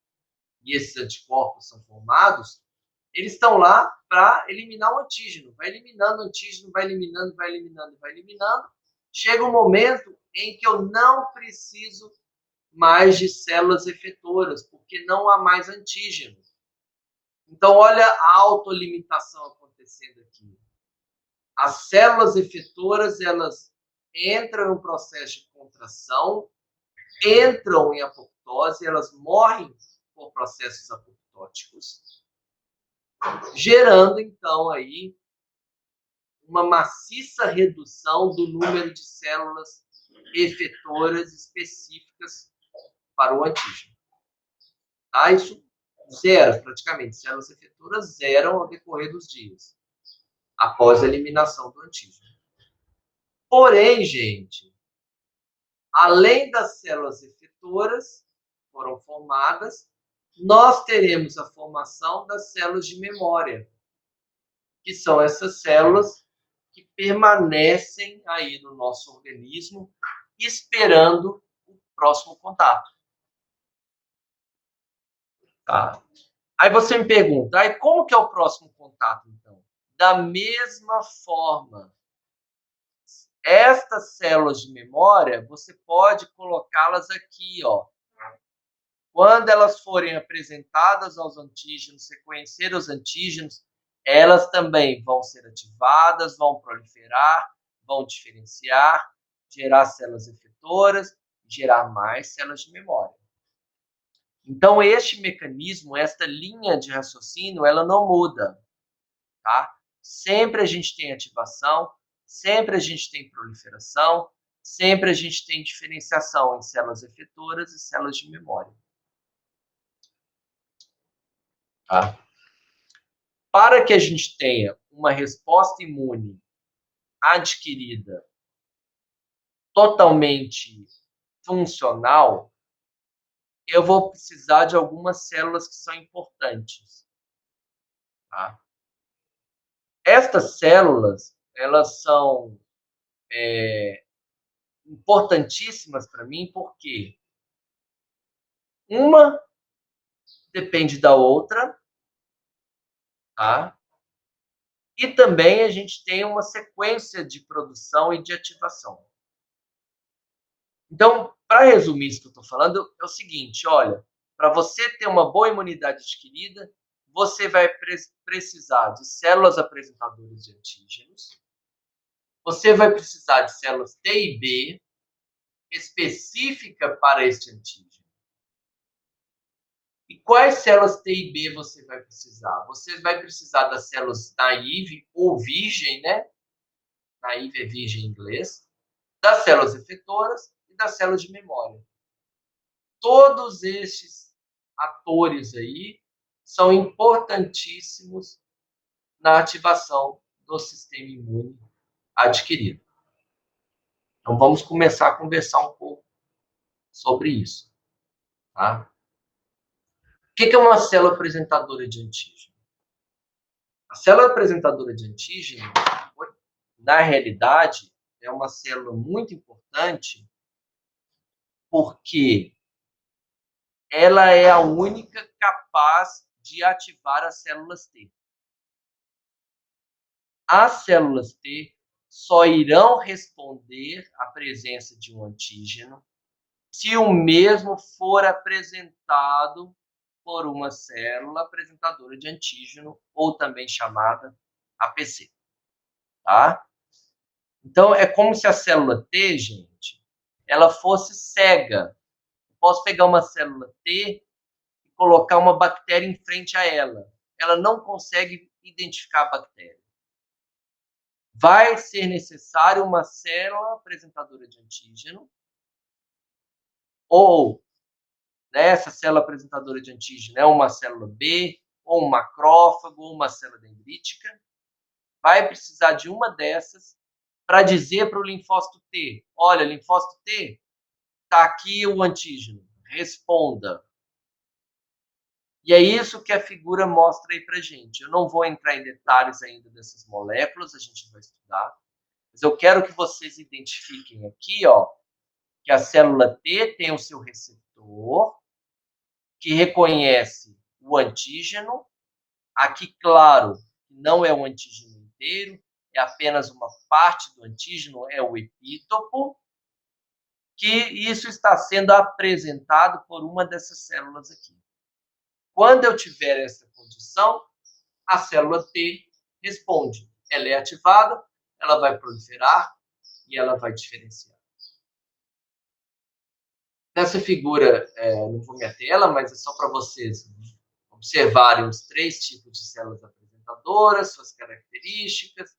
e esses anticorpos são formados, eles estão lá para eliminar o antígeno. Vai eliminando o antígeno, vai eliminando, vai eliminando. Chega um momento em que eu não preciso mais de células efetoras, porque não há mais antígeno. Então, olha a autolimitação acontecendo aqui. As células efetoras, elas entram no processo de contração, entram em apoptose, elas morrem por processos apoptóticos, gerando, então, aí uma maciça redução do número de células efetoras específicas para o antígeno. Tá? Isso zera, praticamente. Células efetoras zeram ao decorrer dos dias, após a eliminação do antígeno. Porém, gente, além das células efetoras foram formadas, nós teremos a formação das células de memória, que são essas células que permanecem aí no nosso organismo esperando o próximo contato. Tá? Aí você me pergunta, aí como que é o próximo contato, então? Da mesma forma, estas células de memória, você pode colocá-las aqui, ó. Quando elas forem apresentadas aos antígenos, reconhecer os antígenos, elas também vão ser ativadas, vão proliferar, vão diferenciar, gerar células efetoras, gerar mais células de memória. Então, este mecanismo, esta linha de raciocínio, ela não muda, tá? Sempre a gente tem ativação, sempre a gente tem proliferação, sempre a gente tem diferenciação em células efetoras e células de memória. Tá? Para que a gente tenha uma resposta imune adquirida totalmente funcional, eu vou precisar de algumas células que são importantes. Tá? Estas células, elas são importantíssimas para mim, porque uma depende da outra, tá? E também a gente tem uma sequência de produção e de ativação. Então, para resumir isso que eu estou falando, é o seguinte, olha, para você ter uma boa imunidade adquirida, você vai precisar de células apresentadoras de antígenos, você vai precisar de células T e B, específica para este antígeno. E quais células T e B você vai precisar? Você vai precisar das células naive ou virgem, né? Naive é virgem em inglês. Das células efetoras e das células de memória. Todos estes atores aí são importantíssimos na ativação do sistema imune adquirido. Então, vamos começar a conversar um pouco sobre isso. Tá? O que é uma célula apresentadora de antígeno? A célula apresentadora de antígeno, na realidade, é uma célula muito importante porque ela é a única capaz de ativar as células T. As células T só irão responder à presença de um antígeno se o mesmo for apresentado por uma célula apresentadora de antígeno, ou também chamada APC. Tá? Então, é como se a célula T, gente, ela fosse cega. Eu posso pegar uma célula T e colocar uma bactéria em frente a ela. Ela não consegue identificar a bactéria. Vai ser necessário uma célula apresentadora de antígeno, ou essa célula apresentadora de antígeno é uma célula B, ou um macrófago, ou uma célula dendrítica. Vai precisar de uma dessas para dizer para o linfócito T, olha, linfócito T, está aqui o antígeno, responda. E é isso que a figura mostra aí para gente. Eu não vou entrar em detalhes ainda dessas moléculas, a gente vai estudar, mas eu quero que vocês identifiquem aqui, ó, que a célula T tem o seu receptor, que reconhece o antígeno. Aqui, claro, não é o antígeno inteiro, é apenas uma parte do antígeno, é o epítopo. que isso está sendo apresentado por uma dessas células aqui. Quando eu tiver essa condição, a célula T responde. Ela é ativada, ela vai proliferar e ela vai diferenciar. Nessa figura, não vou minha tela, mas é só para vocês observarem os 3 tipos de células apresentadoras, suas características.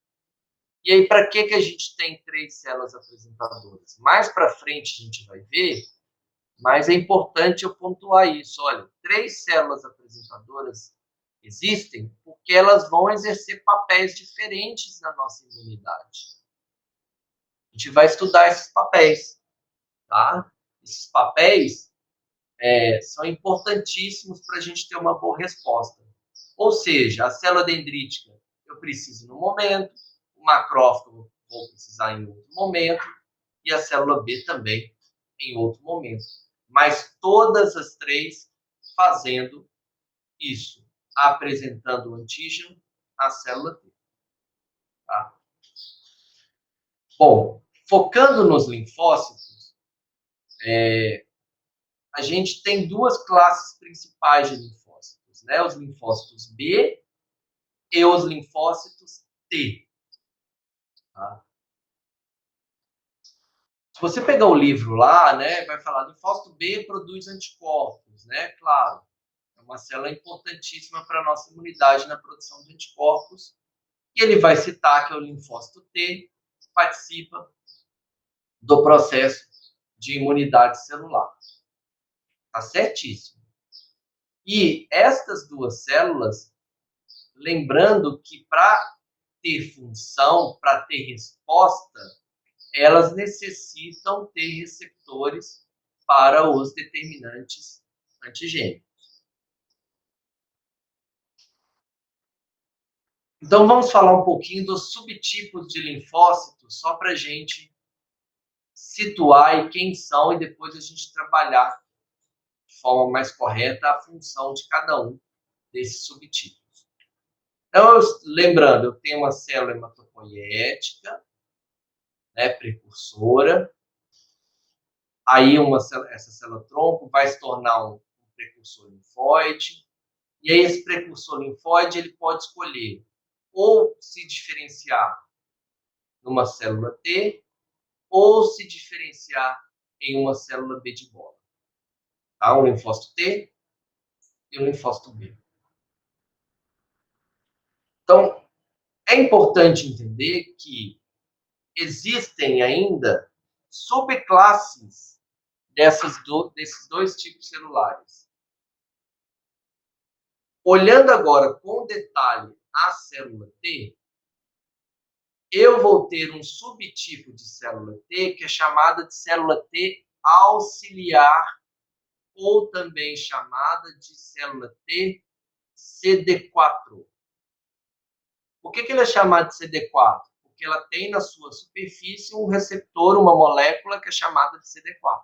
E aí, para que a gente tem 3 células apresentadoras? Mais para frente a gente vai ver, mas é importante eu pontuar isso. Olha, 3 células apresentadoras existem porque elas vão exercer papéis diferentes na nossa imunidade. A gente vai estudar esses papéis, tá? Esses papéis são importantíssimos para a gente ter uma boa resposta. Ou seja, a célula dendrítica eu preciso no momento, o macrófago vou precisar em outro momento, e a célula B também em outro momento. Mas todas as 3 fazendo isso, apresentando o antígeno à célula T. Tá? Bom, focando nos linfócitos, a gente tem 2 classes principais de linfócitos, né? Os linfócitos B e os linfócitos T. Tá? Se você pegar o livro lá, né, vai falar linfócito B produz anticorpos, né? Claro, é uma célula importantíssima para a nossa imunidade na produção de anticorpos. E ele vai citar que o linfócito T participa do processo de imunidade celular. Tá certíssimo. E estas 2 células, lembrando que para ter função, para ter resposta, elas necessitam ter receptores para os determinantes antigênicos. Então, vamos falar um pouquinho dos subtipos de linfócitos, só para a gente situar e quem são, e depois a gente trabalhar de forma mais correta a função de cada um desses subtipos. Então, lembrando, eu tenho uma célula hematopoietética, né, precursora. Aí essa célula tronco vai se tornar um precursor linfóide. E aí esse precursor linfóide ele pode escolher ou se diferenciar numa célula T ou se diferenciar em uma célula B de bola. Tá? Um linfócito T e um linfócito B. Então, é importante entender que existem ainda subclasses desses 2 tipos celulares. Olhando agora com detalhe a célula T, eu vou ter um subtipo de célula T que é chamada de célula T auxiliar, ou também chamada de célula T CD4. Por que ela é chamada de CD4? Porque ela tem na sua superfície um receptor, uma molécula que é chamada de CD4.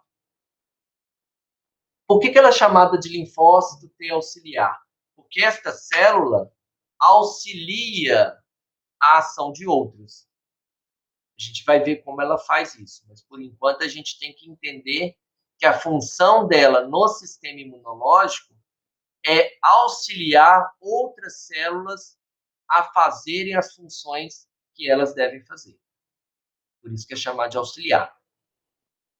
Por que ela é chamada de linfócito T auxiliar? Porque esta célula auxilia a ação de outras. A gente vai ver como ela faz isso, mas por enquanto a gente tem que entender que a função dela no sistema imunológico é auxiliar outras células a fazerem as funções que elas devem fazer. Por isso que é chamado de auxiliar.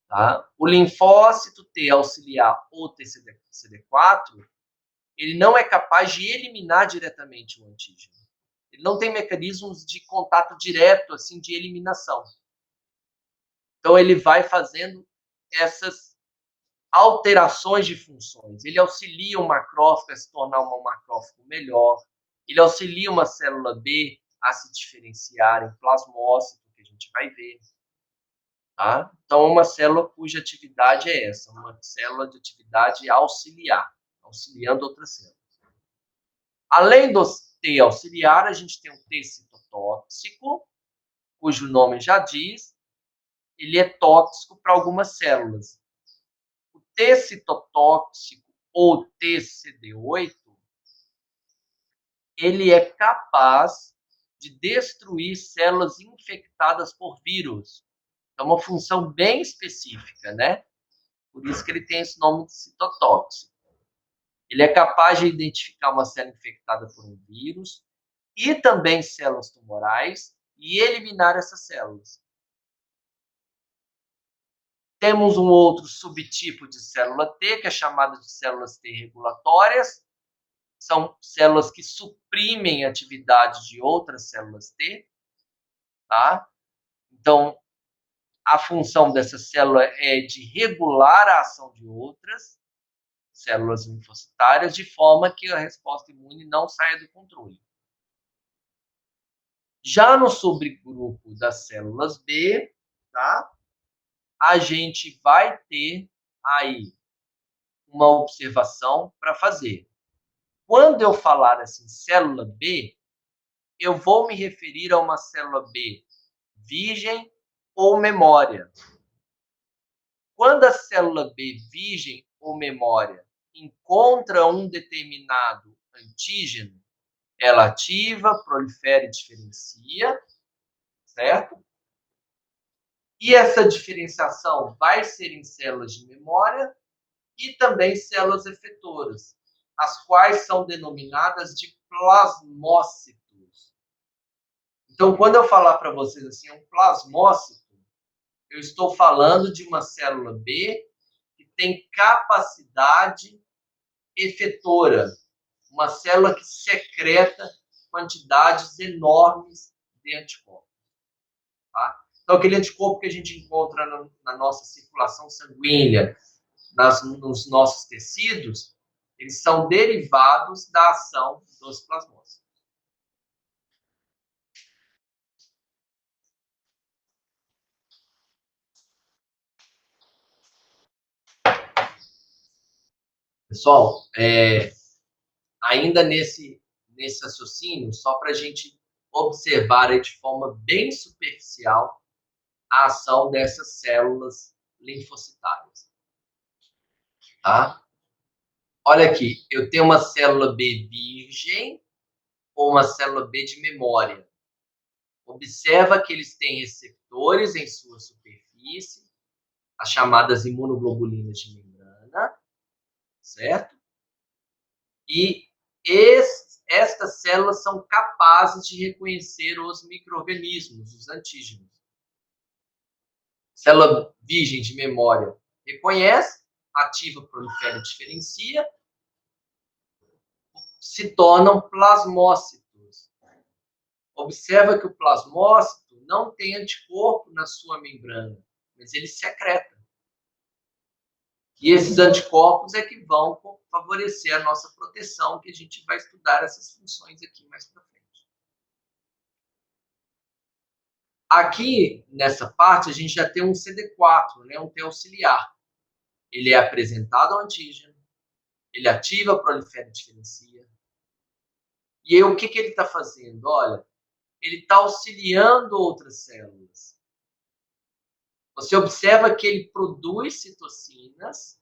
Tá? O linfócito T auxiliar ou TCD4, ele não é capaz de eliminar diretamente o antígeno. Ele não tem mecanismos de contato direto, assim, de eliminação. Então, ele vai fazendo essas alterações de funções. Ele auxilia o macrófago a se tornar um macrófago melhor. Ele auxilia uma célula B a se diferenciar em plasmócito, que a gente vai ver. Tá? Então, uma célula cuja atividade é essa, uma célula de atividade auxiliar, auxiliando outras células. Além do T auxiliar, a gente tem o T citotóxico, cujo nome já diz, ele é tóxico para algumas células. O T citotóxico ou TCD8, ele é capaz de destruir células infectadas por vírus. É uma função bem específica, né? Por isso que ele tem esse nome de citotóxico. Ele é capaz de identificar uma célula infectada por um vírus e também células tumorais e eliminar essas células. Temos um outro subtipo de célula T, que é chamada de células T regulatórias. São células que suprimem a atividade de outras células T. Tá? Então, a função dessa célula é de regular a ação de outras células linfocitárias, de forma que a resposta imune não saia do controle. Já no subgrupo das células B, tá? A gente vai ter aí uma observação para fazer. Quando eu falar assim, célula B, eu vou me referir a uma célula B virgem ou memória. Quando a célula B virgem ou memória encontra um determinado antígeno, ela ativa, prolifera e diferencia, certo? E essa diferenciação vai ser em células de memória e também células efetoras, as quais são denominadas de plasmócitos. Então, quando eu falar para vocês assim, um plasmócito, eu estou falando de uma célula B que tem capacidade efetora, uma célula que secreta quantidades enormes de anticorpos. Tá? Então, aquele anticorpo que a gente encontra na nossa circulação sanguínea, nos nossos tecidos, eles são derivados da ação dos plasmócitos. Pessoal, ainda nesse raciocínio, só para a gente observar aí de forma bem superficial a ação dessas células linfocitárias. Tá? Olha aqui, eu tenho uma célula B virgem ou uma célula B de memória. Observa que eles têm receptores em sua superfície, as chamadas imunoglobulinas de membrana, certo? E estas células são capazes de reconhecer os micro-organismos, os antígenos. Célula virgem de memória reconhece, ativa, prolifera e diferencia, se tornam plasmócitos. Observa que o plasmócito não tem anticorpo na sua membrana, mas ele secreta. E esses anticorpos é que vão favorecer a nossa proteção, que a gente vai estudar essas funções aqui mais para frente. Aqui, nessa parte, a gente já tem um CD4, né, um T auxiliar. Ele é apresentado ao antígeno, ele ativa, prolifera e diferencia. E aí, o que ele está fazendo? Olha, ele está auxiliando outras células. Você observa que ele produz citocinas,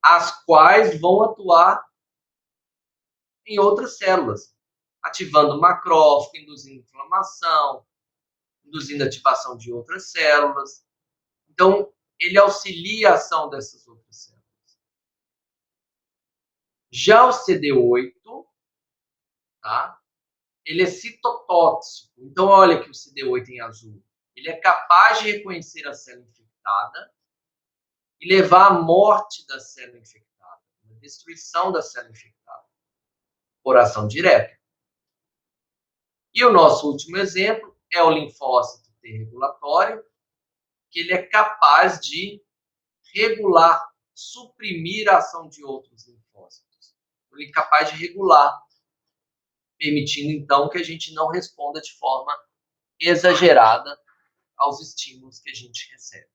as quais vão atuar em outras células, ativando macrófago, induzindo inflamação, induzindo ativação de outras células. Então, ele auxilia a ação dessas outras células. Já o CD8, tá? Ele é citotóxico. Então, olha aqui o CD8 em azul. Ele é capaz de reconhecer a célula infectada e levar à morte da célula infectada, à destruição da célula infectada, por ação direta. E o nosso último exemplo é o linfócito T regulatório, que ele é capaz de regular, suprimir a ação de outros linfócitos. Ele é capaz de regular, permitindo então que a gente não responda de forma exagerada aos estímulos que a gente recebe.